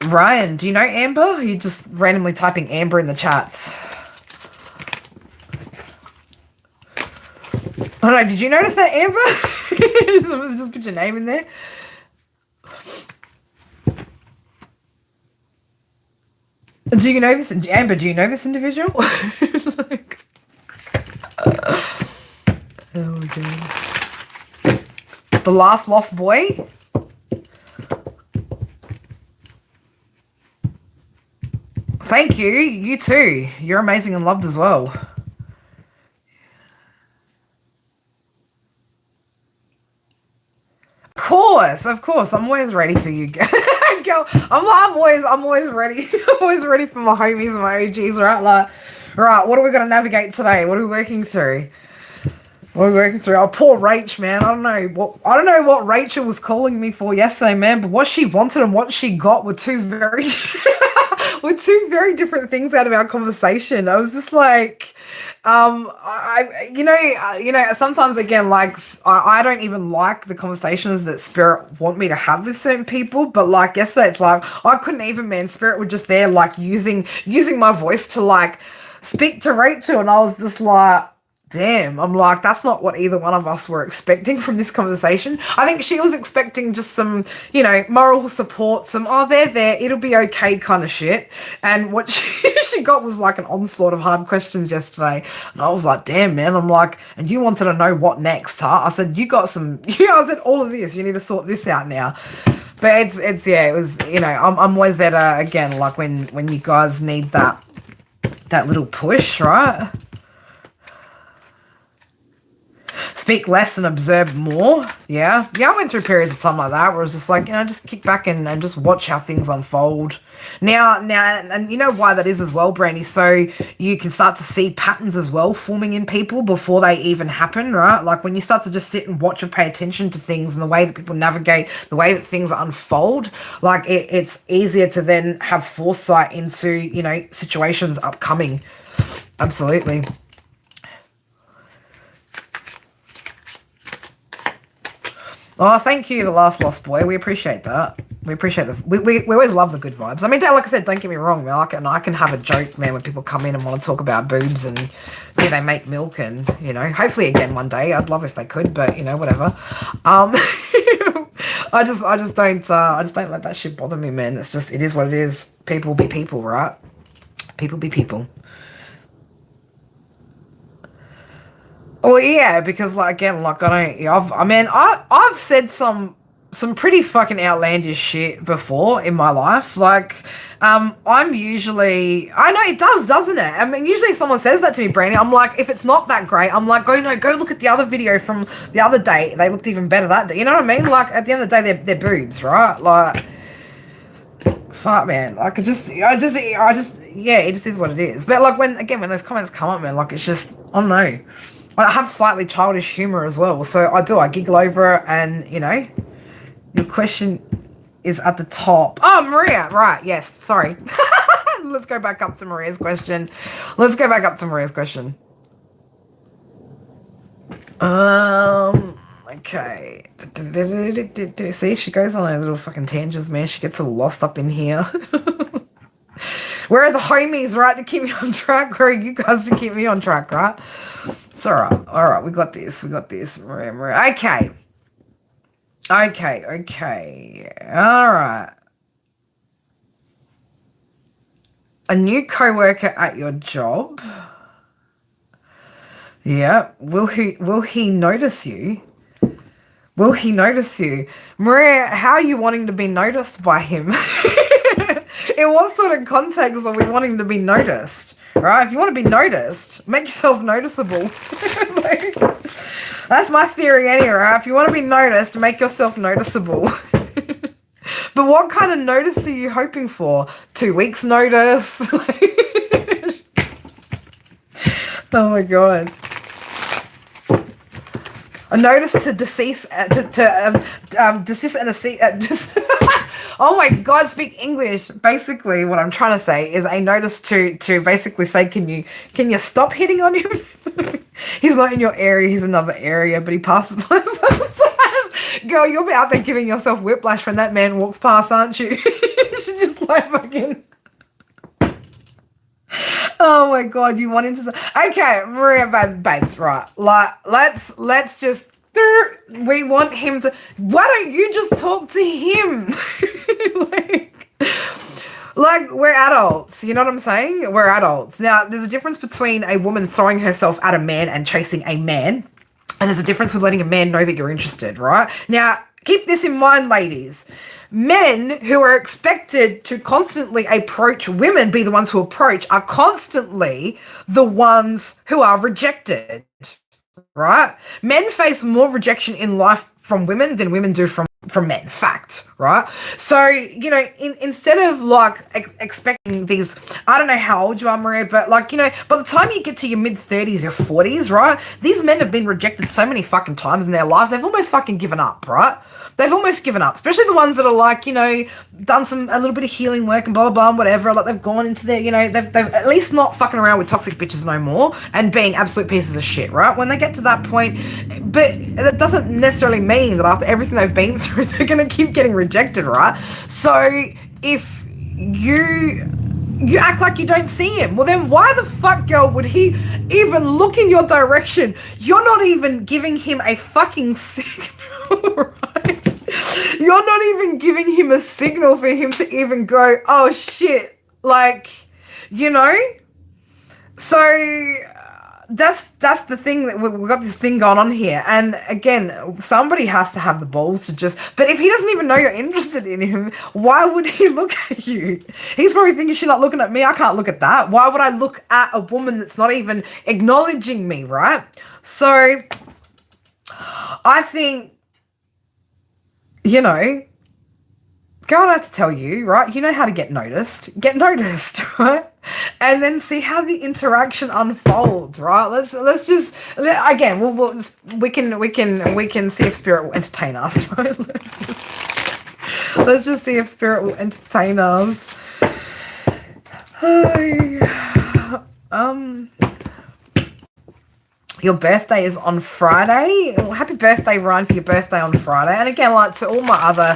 Ryan, do you know Amber? Or are you just randomly typing Amber in the chats? I don't know, did you notice that, Amber? Someone's just put your name in there. Do you know this, Amber? Do you know this individual? Like, oh my god. The last lost boy? Thank you. You too. You're amazing and loved as well. Of course. I'm always ready for you, girl. I'm always ready. I'm always ready for my homies and my OGs, right? Like, right, what are we gonna navigate today? What are we working through? What are we working through? Oh, poor Rach, man. I don't know what Rachel was calling me for yesterday, man. But what she wanted and what she got were two very, were two very different things out of our conversation. I was just like, sometimes again, like I don't even like the conversations that Spirit want me to have with certain people. But like yesterday, it's like I couldn't even, man. Spirit were just there, like using my voice to like speak to Rachel, and I was just like, damn, I'm like, that's not what either one of us were expecting from this conversation. I think she was expecting just some, you know, moral support, some, oh, they're there, it'll be okay kind of shit. And what she got was like an onslaught of hard questions yesterday. And I was like, damn, man. I'm like, and you wanted to know what next, huh? I said, you got some, I said, all of this, you need to sort this out now. But it was, you know, I'm always there to, again, like when you guys need that little push, right? Speak less and observe more. Yeah, I went through periods of time like that where it was just like, you know, just kick back and just watch how things unfold. Now, and you know why that is as well, Brandy? So you can start to see patterns as well forming in people before they even happen, right? Like when you start to just sit and watch and pay attention to things and the way that people navigate, the way that things unfold, like it's easier to then have foresight into, you know, situations upcoming. Absolutely. Oh, thank you, the last lost boy. We appreciate that. We appreciate we always love the good vibes. I mean, like I said, don't get me wrong, man. I can have a joke, man, when people come in and want to talk about boobs and yeah, they make milk and, you know, hopefully again one day. I'd love if they could, but you know, whatever. I just don't let that shit bother me, man. It's just, it is what it is. People be people, right? People be people. Oh yeah, because like again, like I've said some some pretty fucking outlandish shit before in my life. Like, I'm usually, I know it does, doesn't it? I mean, usually if someone says that to me, Brandy, I'm like, if it's not that great, I'm like, go, no, go look at the other video from the other day. They looked even better that day. You know what I mean? Like, at the end of the day, they're boobs, right? Like, fuck, man. Like, yeah, it just is what it is. But like, when those comments come up, man, like, it's just, I don't know. I have slightly childish humor as well, so I giggle over it, and your question is at the top. Oh, Maria, right? Yes, sorry. Let's go back up to Maria's question. Okay. See, she goes on those little fucking tangents, man. She gets all lost up in here. Where are the homies, right, to keep me on track? Where are you guys to keep me on track, right? It's all right. All right, we got this. Maria. Okay. All right. A new coworker at your job. Yeah. Will he notice you? Maria, how are you wanting to be noticed by him? In what sort of context are we wanting to be noticed? Right? If you want to be noticed, make yourself noticeable. Like, that's my theory anyway, right? If you want to be noticed, make yourself noticeable. But what kind of notice are you hoping for? 2 weeks notice? Oh my God. A notice to decease, decease and oh my God, speak English. Basically, what I'm trying to say is a notice to basically say, can you stop hitting on him? He's not in your area, he's another area, but he passes by sometimes. Girl, you'll be out there giving yourself whiplash when that man walks past, aren't you? You should just like fucking. Oh my God, you want him to say, okay, Maria, babes, right? Like, let's just, we want him to, why don't you just talk to him? like we're adults, you know what I'm saying? We're adults. Now, there's a difference between a woman throwing herself at a man and chasing a man, and there's a difference with letting a man know that you're interested, right? Now, keep this in mind, ladies. Men who are expected to constantly approach women, be the ones who approach, are constantly the ones who are rejected, right? Men face more rejection in life from women than women do from men. Fact, right? So, instead of like expecting these, I don't know how old you are, Maria, but like, by the time you get to your mid-30s, your 40s, right? These men have been rejected so many fucking times in their lives, they've almost fucking given up, right? They've almost given up, especially the ones that are like, done a little bit of healing work and blah, blah, blah, and whatever. Like they've gone into their, they've at least not fucking around with toxic bitches no more and being absolute pieces of shit, right? When they get to that point, but that doesn't necessarily mean that after everything they've been through, they're going to keep getting rejected, right? So if you act like you don't see him, well then why the fuck, girl, would he even look in your direction? You're not even giving him a fucking signal, right? You're not even giving him a signal for him to even go, oh shit, like, so that's the thing, that we've got this thing going on here. And again, somebody has to have the balls to just, but if he doesn't even know you're interested in him, why would he look at you? He's probably thinking, she's not looking at me, I can't look at that. Why would I look at a woman that's not even acknowledging me, right? So I think, God, I have to tell you, right? You know how to get noticed, right? And then see how the interaction unfolds, right? Let's just, again, we can see if spirit will entertain us, right? Let's just see if spirit will entertain us. Your birthday is on Friday. Well, happy birthday, Ryan, for your birthday on Friday. And again, like to all my other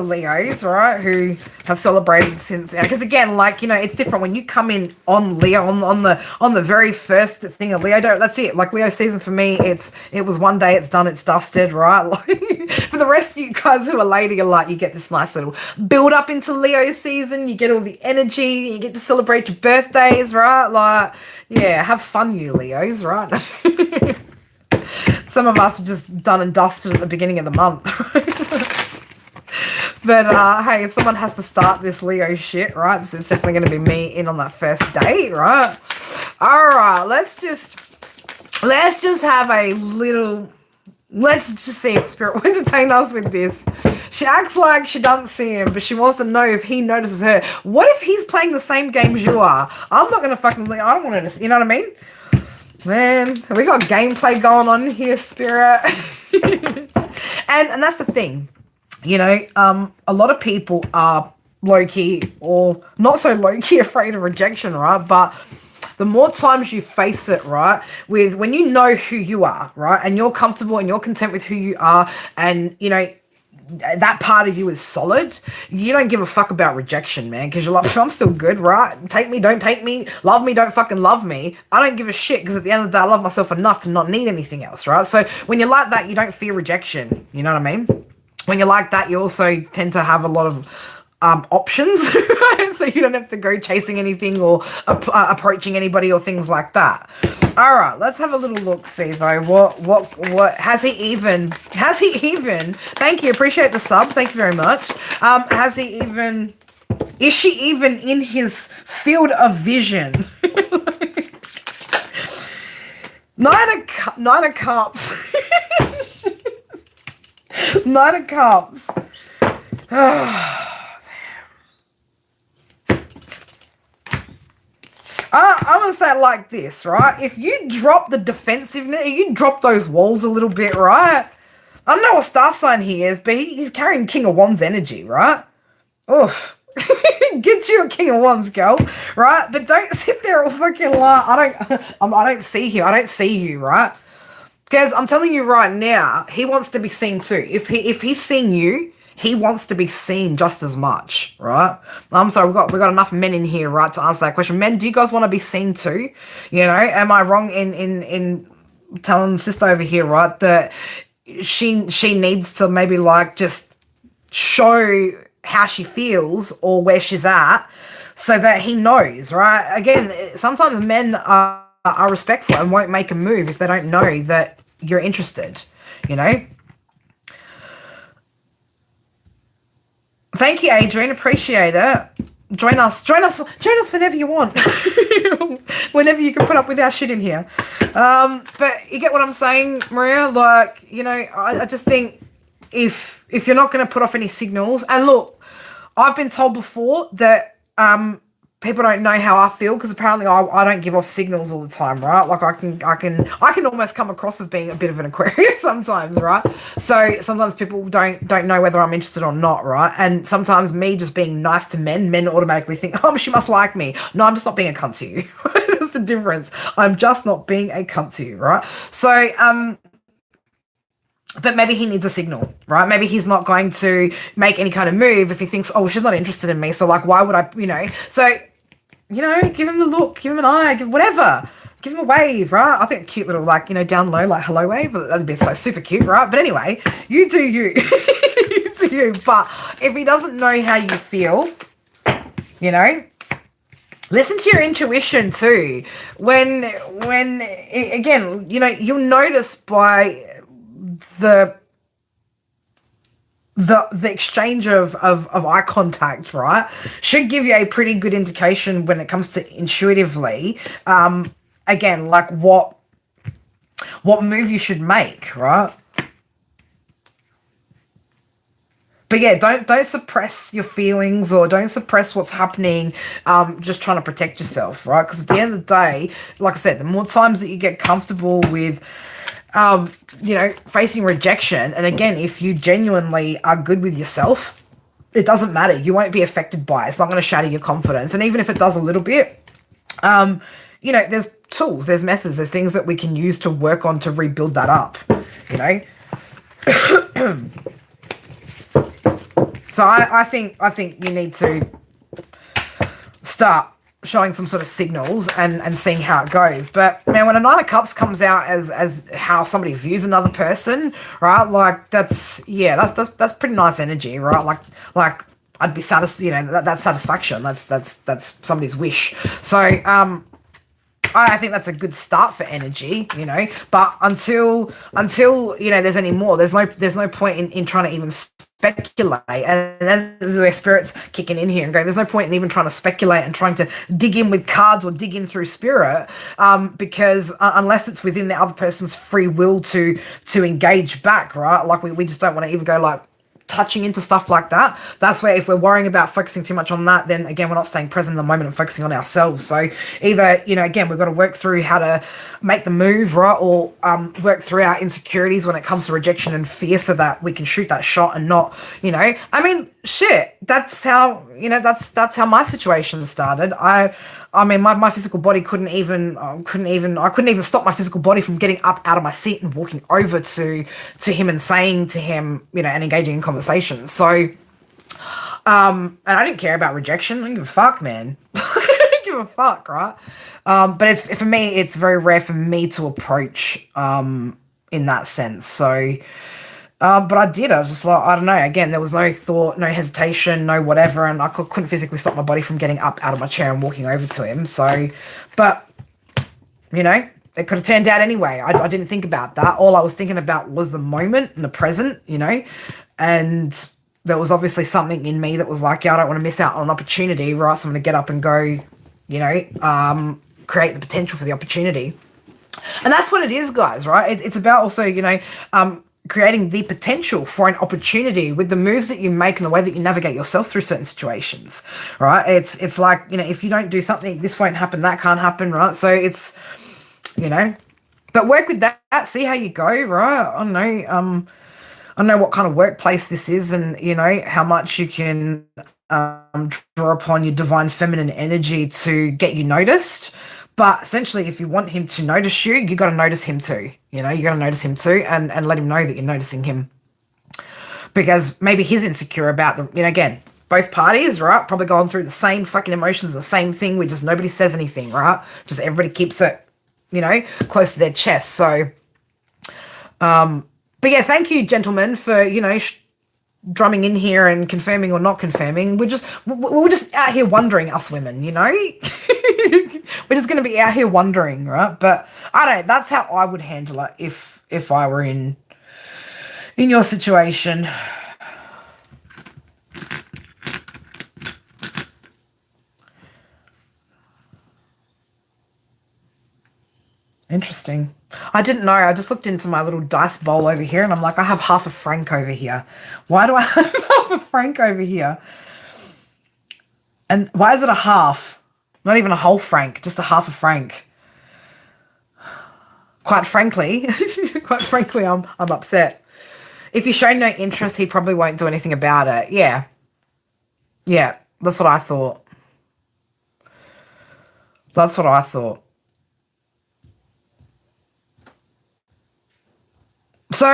Leos, right, who have celebrated since, because again, like, it's different when you come in on Leo on the very first thing of Leo. That's it. Like Leo season for me, it was one day, it's done, it's dusted, right? Like for the rest of you guys who are lady alike, you get this nice little build up into Leo season. You get all the energy. You get to celebrate your birthdays, right? Like, yeah, have fun, you Leos, right? Some of us were just done and dusted at the beginning of the month. But hey, if someone has to start this Leo shit, right, it's definitely going to be me in on that first date, right? All right, let's just have a little. Let's just see if Spirit will entertain us with this. She acts like she doesn't see him, but she wants to know if he notices her. What if he's playing the same game as you are? I'm not gonna fucking. I don't want to. You know what I mean? Man, we got gameplay going on here, Spirit. and that's the thing. You know, a lot of people are low-key or not so low-key afraid of rejection, right? But the more times you face it, right, with when you know who you are, right, and you're comfortable and you're content with who you are, and, you know, that part of you is solid, you don't give a fuck about rejection, man, because you're like, I'm still good, right? Take me, don't take me, love me, don't fucking love me. I don't give a shit, because at the end of the day, I love myself enough to not need anything else, right? So when you're like that, you don't fear rejection, you know what I mean? When you're like that, you also tend to have a lot of options, right? So you don't have to go chasing anything or approaching anybody or things like that. All right, let's have a little look, see though. What has he even? Thank you, appreciate the sub. Thank you very much. Has he even? Is she even in his field of vision? Nine of Cups. Nine of Cups. I'm going to say it like this, right? If you drop the defensiveness, you drop those walls a little bit, right? I don't know what star sign he is, but he's carrying King of Wands energy, right? Oof. Get you a King of Wands, girl, right? But don't sit there all fucking like, I don't see you. I don't see you, right? Because I'm telling you right now, he wants to be seen too. If he's seeing you, he wants to be seen just as much, right? I'm sorry, we've got enough men in here, right, to answer that question. Men, do you guys want to be seen too? You know, am I wrong in telling sister over here, right, that she needs to maybe like just show how she feels or where she's at so that he knows, right? Again, sometimes men are respectful and won't make a move if they don't know that you're interested, you know? Thank you, Adrian. Appreciate it. Join us whenever you want. Whenever you can put up with our shit in here. But you get what I'm saying, Maria? Like, you know, I just think if you're not going to put off any signals, and look, I've been told before that people don't know how I feel because apparently I don't give off signals all the time, right? Like I can almost come across as being a bit of an Aquarius sometimes, right? So sometimes people don't know whether I'm interested or not, right? And sometimes me just being nice to men automatically think, oh, she must like me. No, I'm just not being a cunt to you. That's the difference. I'm just not being a cunt to you, right? So but maybe he needs a signal, right? Maybe he's not going to make any kind of move if he thinks, oh, she's not interested in me. So like, why would I, you know? So, you know, give him the look, give him an eye, whatever. Give him a wave, right? I think a cute little, like, you know, down low, like hello wave. That'd be so super cute, right? But anyway, you do you. You do you. But if he doesn't know how you feel, you know, listen to your intuition too. When again, you know, you'll notice by the exchange of eye contact, right, should give you a pretty good indication when it comes to intuitively, again, like what move you should make, right? But yeah, don't suppress your feelings or don't suppress what's happening, just trying to protect yourself, right? Because at the end of the day, like I said, the more times that you get comfortable with you know, facing rejection, and again, if you genuinely are good with yourself, it doesn't matter. You won't be affected by it. It's not going to shatter your confidence. And even if it does a little bit, you know, there's tools, there's methods, there's things that we can use to work on to rebuild that up, you know? So I think you need to start showing some sort of signals and seeing how it goes. But man, when a Nine of Cups comes out as how somebody views another person, right? Like that's pretty nice energy, right? Like I'd be satisfied, you know, that's satisfaction. That's somebody's wish. So I think that's a good start for energy, you know. But until you know there's any more, there's no point in trying to even speak speculate. And then there's where spirits kicking in here and going, there's no point in even trying to speculate and trying to dig in with cards or dig in through spirit, because unless it's within the other person's free will to engage back, right? Like we just don't want to even go like touching into stuff like that. That's where if we're worrying about focusing too much on that, then again, we're not staying present in the moment and focusing on ourselves. So either, again, we've got to work through how to make the move, right? Or work through our insecurities when it comes to rejection and fear so that we can shoot that shot and not, I mean, shit, that's how, that's how my situation started. I mean, my physical body couldn't even stop my physical body from getting up out of my seat and walking over to him and saying to him, and engaging in conversation. So, and I didn't care about rejection. I didn't give a fuck, man. I didn't give a fuck, right? But for me, it's very rare for me to approach, in that sense. So, but I did. I was just like, I don't know. Again, there was no thought, no hesitation, no whatever. And I couldn't physically stop my body from getting up out of my chair and walking over to him. So, but, it could have turned out anyway. I didn't think about that. All I was thinking about was the moment and the present, and there was obviously something in me that was like, yeah, I don't want to miss out on an opportunity, right? So I'm going to get up and go, create the potential for the opportunity. And that's what it is, guys, right? It's about also, creating the potential for an opportunity with the moves that you make and the way that you navigate yourself through certain situations, right? It's like, if you don't do something, this won't happen, that can't happen, right? So it's, but work with that, see how you go, right? I don't know what kind of workplace this is and, how much you can draw upon your divine feminine energy to get you noticed. But essentially, if you want him to notice you, you got to notice him too. You got to notice him too and let him know that you're noticing him. Because maybe he's insecure about again, both parties, right? Probably going through the same fucking emotions, the same thing. Just nobody says anything, right? Just everybody keeps it, close to their chest. So, but yeah, thank you, gentlemen, for, drumming in here and confirming or not confirming. We're just out here wondering, us women, we're just going to be out here wondering, right? But I don't know, that's how I would handle it if I were in your situation. Interesting. I didn't know. I just looked into my little dice bowl over here and I'm like, I have half a franc over here. Why do I have half a franc over here? And why is it a half? Not even a whole franc, just a half a franc. Quite frankly, I'm upset. If you show no interest, he probably won't do anything about it. Yeah. Yeah, that's what I thought. That's what I thought. So,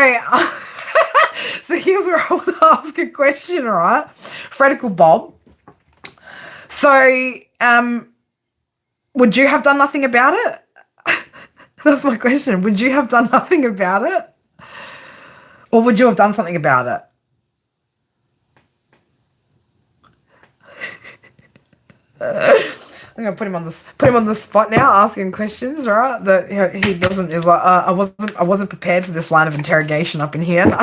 so here's where I want to ask a question, all right? Fredical Bob. So, would you have done nothing about it? That's my question. Would you have done nothing about it? Or would you have done something about it? I'm gonna put him on the spot now, asking questions, right? That he doesn't is like I wasn't prepared for this line of interrogation up in here. Well,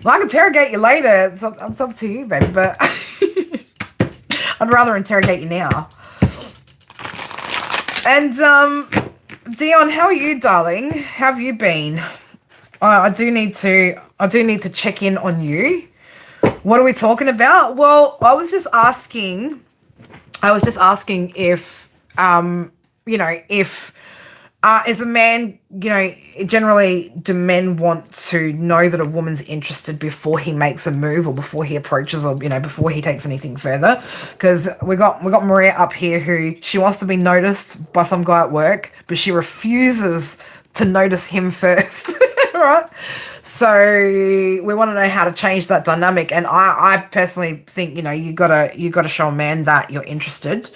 I can interrogate you later. It's up to you, baby. But I'd rather interrogate you now. And Dion, how are you, darling? How have you been? I do need to check in on you. What are we talking about? Well, I was just asking if, if as a man, generally do men want to know that a woman's interested before he makes a move or before he approaches or, before he takes anything further? Because we got Maria up here who she wants to be noticed by some guy at work, but she refuses to notice him first, right? So we want to know how to change that dynamic. And I personally think, you gotta show a man that you're interested,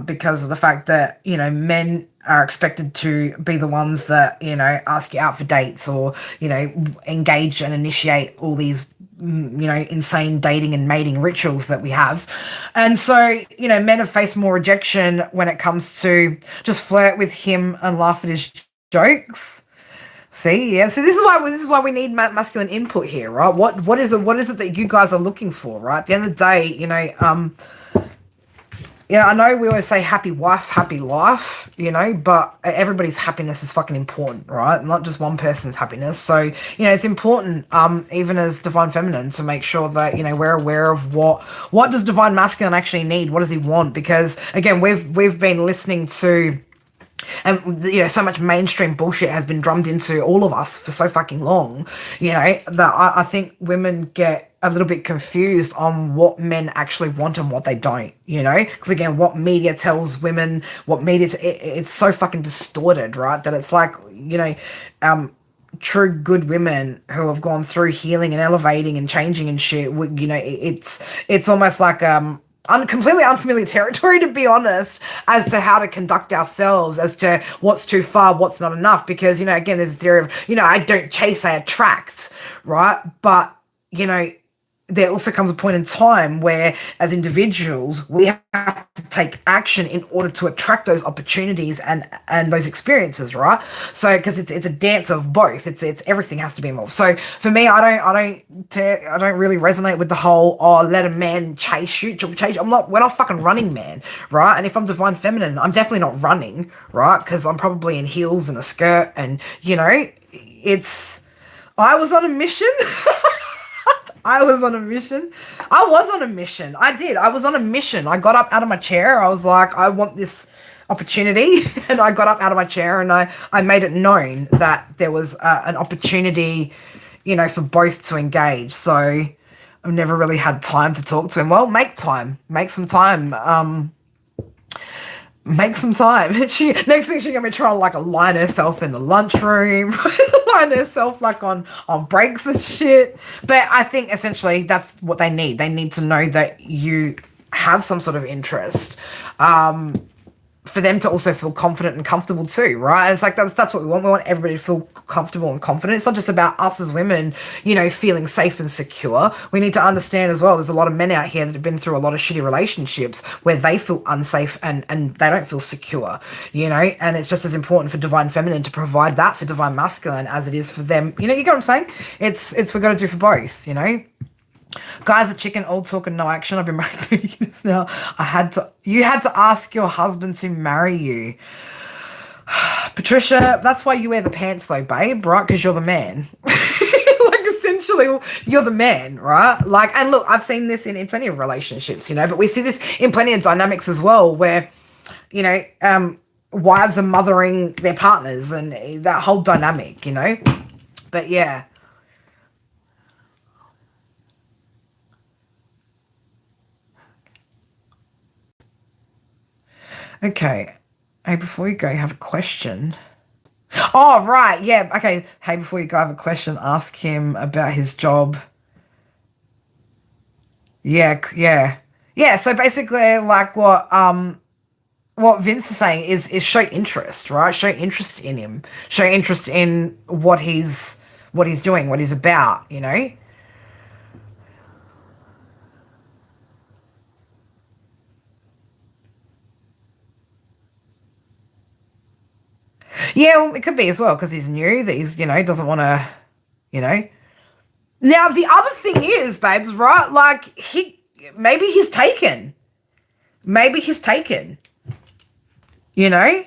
because of the fact that, men are expected to be the ones that, ask you out for dates or, engage and initiate all these, insane dating and mating rituals that we have. And so, men have faced more rejection when it comes to just flirt with him and laugh at his jokes. See, yeah. So this is why we need masculine input here, right? What is it that you guys are looking for, right? At the end of the day, yeah, I know we always say happy wife, happy life, but everybody's happiness is fucking important, right? Not just one person's happiness. So, it's important, even as divine feminine, to make sure that, we're aware of what does divine masculine actually need? What does he want? Because again, we've been listening to, and so much mainstream bullshit has been drummed into all of us for so fucking long, that I think women get a little bit confused on what men actually want and what they don't, because again, what media tells women, it's so fucking distorted, right? That it's like, true good women who have gone through healing and elevating and changing and shit, it's almost like completely unfamiliar territory, to be honest, as to how to conduct ourselves, as to what's too far, what's not enough. Because, again, there's a theory of, I don't chase, I attract, right? But, there also comes a point in time where, as individuals, we have to take action in order to attract those opportunities and those experiences, right? So, because it's a dance of both. It's everything has to be involved. So, for me, I don't really resonate with the whole let a man chase you. We're not fucking running, man, right? And if I'm divine feminine, I'm definitely not running, right? Because I'm probably in heels and a skirt, and I was on a mission. I was on a mission. I did. I was on a mission. I got up out of my chair. I was like, I want this opportunity. And I got up out of my chair and I made it known that there was an opportunity, for both to engage. So I've never really had time to talk to him. Well, make time. Make some time. Make some time. Next thing she's gonna be trying to like align herself in the lunchroom, align herself like on breaks and shit. But I think essentially that's what they need. They need to know that you have some sort of interest. For them to also feel confident and comfortable too, right? And it's like that's what we want. We want everybody to feel comfortable and confident. It's not just about us as women, feeling safe and secure. We need to understand as well, there's a lot of men out here that have been through a lot of shitty relationships where they feel unsafe and they don't feel secure, and it's just as important for divine feminine to provide that for divine masculine as it is for them. You get what I'm saying? It's we've got to do for both, Guys, a chicken, all talk and no action. I've been married 3 years now. You had to ask your husband to marry you. Patricia, that's why you wear the pants though, babe, right? Because you're the man. Like, essentially, you're the man, right? Like, and look, I've seen this in plenty of relationships, but we see this in plenty of dynamics as well, where, wives are mothering their partners and that whole dynamic, But yeah. Okay. Hey, before you go, you have a question. Oh, right. Yeah. Okay. Hey, before you go, I have a question. Ask him about his job. Yeah. Yeah. Yeah. So basically, like what Vince is saying is show interest, right? Show interest in him. Show interest in what he's doing, what he's about. Yeah, well, it could be as well because he's new, that he's, doesn't want to, you know. Now, the other thing is, babes, right? Like, maybe he's taken. Maybe he's taken. You know?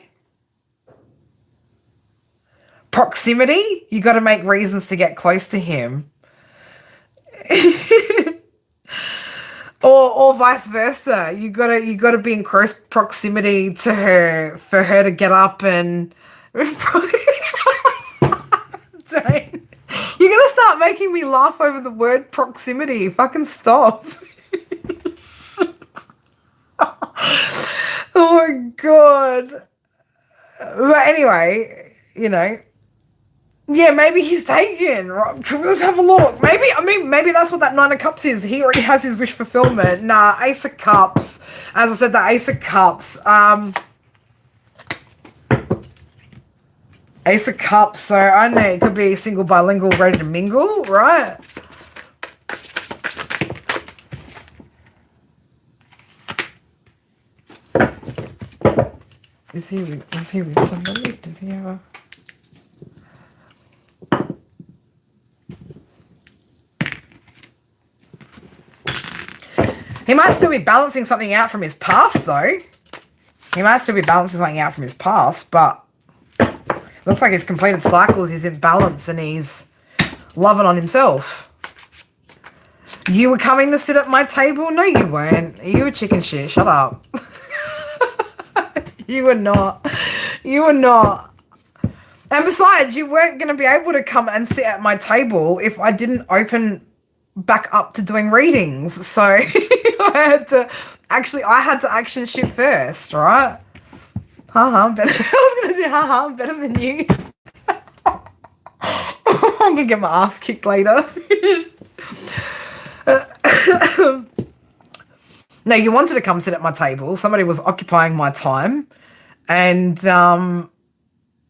Proximity, you got to make reasons to get close to him. Or vice versa. You gotta be in close proximity to her for her to get up and don't. You're gonna start making me laugh over the word proximity. Fucking stop. Oh my god. But anyway, yeah, maybe he's taken. Right? Let's have a look. Maybe that's what that Nine of Cups is. He already has his wish fulfillment. Nah, Ace of Cups. As I said, the Ace of Cups. Ace of Cups. So I don't know. It could be single, bilingual, ready to mingle, right? Is he with somebody? Does he have a... He might still be balancing something out from his past, though. He might still be balancing something out from his past, but looks like he's completed cycles, he's in balance, and he's loving on himself. You were coming to sit at my table? No, you weren't. You were chicken shit. Shut up. You were not. You were not. And besides, you weren't going to be able to come and sit at my table if I didn't open back up to doing readings. So I had to action shit first, right? Better. I was going to do better than you. I'm going to get my ass kicked later. No, you wanted to come sit at my table. Somebody was occupying my time, and I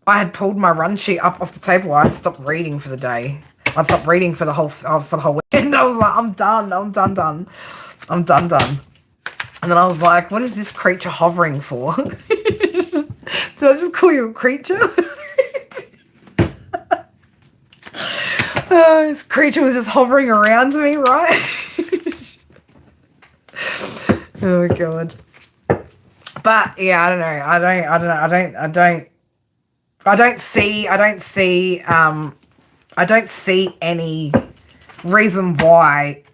had pulled my run sheet up off the table. I had stopped reading for the day. I'd stopped reading for the whole weekend. I was like, I'm done. I'm done. And then I was like, what is this creature hovering for? Did I just call you a creature? This creature was just hovering around me, right? Oh god. But yeah, I don't know. I don't see any reason why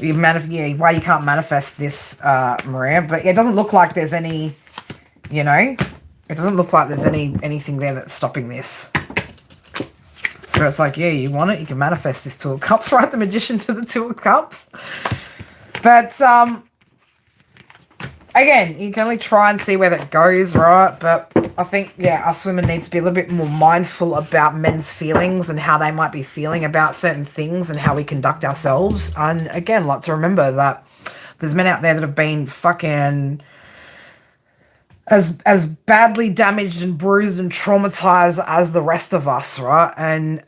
why you can't manifest this, Maria. But it doesn't look like there's any, it doesn't look like there's anything there that's stopping this. So it's like, yeah, you want it, you can manifest this Two of Cups, right? The Magician to the Two of Cups. But again, you can only try and see where that goes, right? But I think, yeah, us women need to be a little bit more mindful about men's feelings and how they might be feeling about certain things and how we conduct ourselves. And again, like to remember that there's men out there that have been fucking as badly damaged and bruised and traumatized as the rest of us, right? And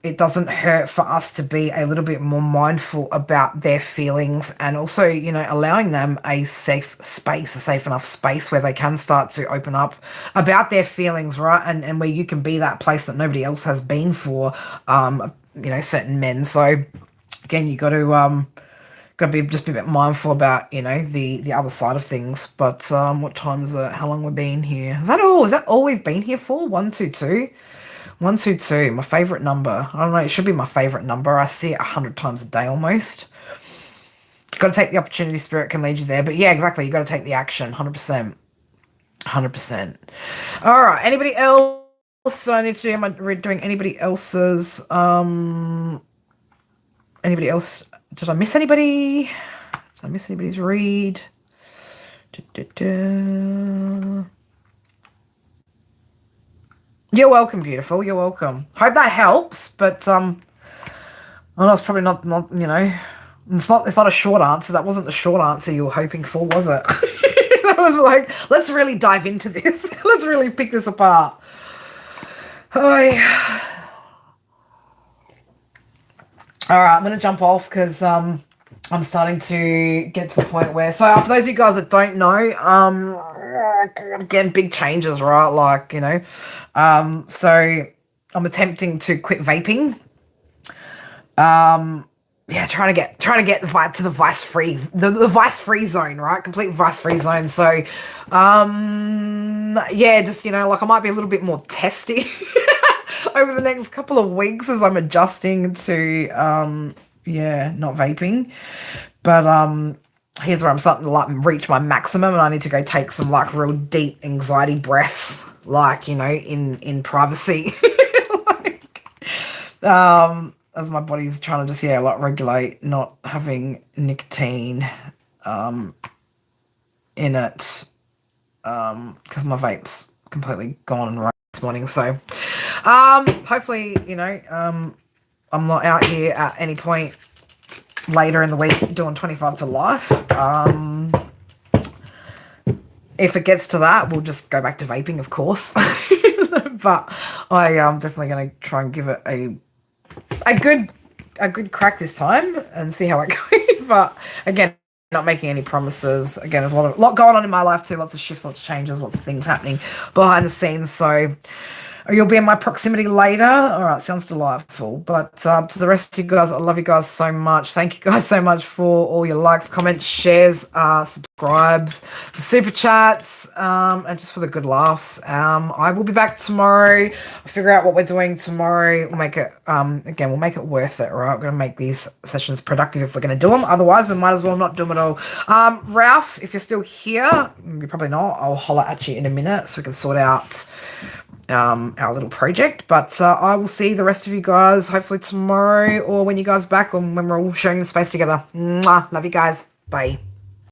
it doesn't hurt for us to be a little bit more mindful about their feelings and also, allowing them a safe space, a safe enough space where they can start to open up about their feelings, right? And where you can be that place that nobody else has been for, certain men. So again, you got to be a bit mindful about the other side of things. But what time is it? How long we've been here? Is that all we've been here for? 122 122, my favorite number. I don't know, it should be my favorite number. I see it 100 times a day almost. Got to take the opportunity, spirit can lead you there. But yeah, exactly, you got to take the action. 100%. All right, anybody else? I need to do, am I doing anybody else's anybody else? Did I miss anybody? Did I miss anybody's read? You're welcome, beautiful. You're welcome. Hope that helps. But I know it's probably not it's not a short answer. That wasn't the short answer you were hoping for, was it? I was like, let's really dive into this. Let's really pick this apart. All right, I'm going to jump off because I'm starting to get to the point where... So for those of you guys that don't know, again, big changes, right? Like, so I'm attempting to quit vaping. Yeah, trying to get to the vice-free, the vice-free zone, right? Complete vice-free zone. So, yeah, just, like I might be a little bit more testy over the next couple of weeks as I'm adjusting to, not vaping. But here's where I'm starting to reach my maximum, and I need to go take some real deep anxiety breaths, in privacy, as my body's trying to just regulate not having nicotine in it, because my vape's completely gone and right this morning. So hopefully I'm not out here at any point later in the week doing 25 to life. If it gets to that, we'll just go back to vaping, of course. But I am definitely going to try and give it a good crack this time and see how it goes. But again, not making any promises. Again, there's a lot going on in my life too. Lots of shifts, lots of changes, lots of things happening behind the scenes. So or you'll be in my proximity later. All right, sounds delightful. But to the rest of you guys, I love you guys so much. Thank you guys so much for all your likes, comments, shares, subscribes, the super chats, and just for the good laughs. I will be back tomorrow. I'll figure out what we're doing tomorrow. We'll make it, again, we'll make it worth it, right? We're going to make these sessions productive if we're going to do them. Otherwise, we might as well not do them at all. Ralph, if you're still here, you're probably not. I'll holler at you in a minute so we can sort out our little project. But I will see the rest of you guys hopefully tomorrow or when you guys are back or when we're all sharing the space together. Mwah. Love you guys. Bye.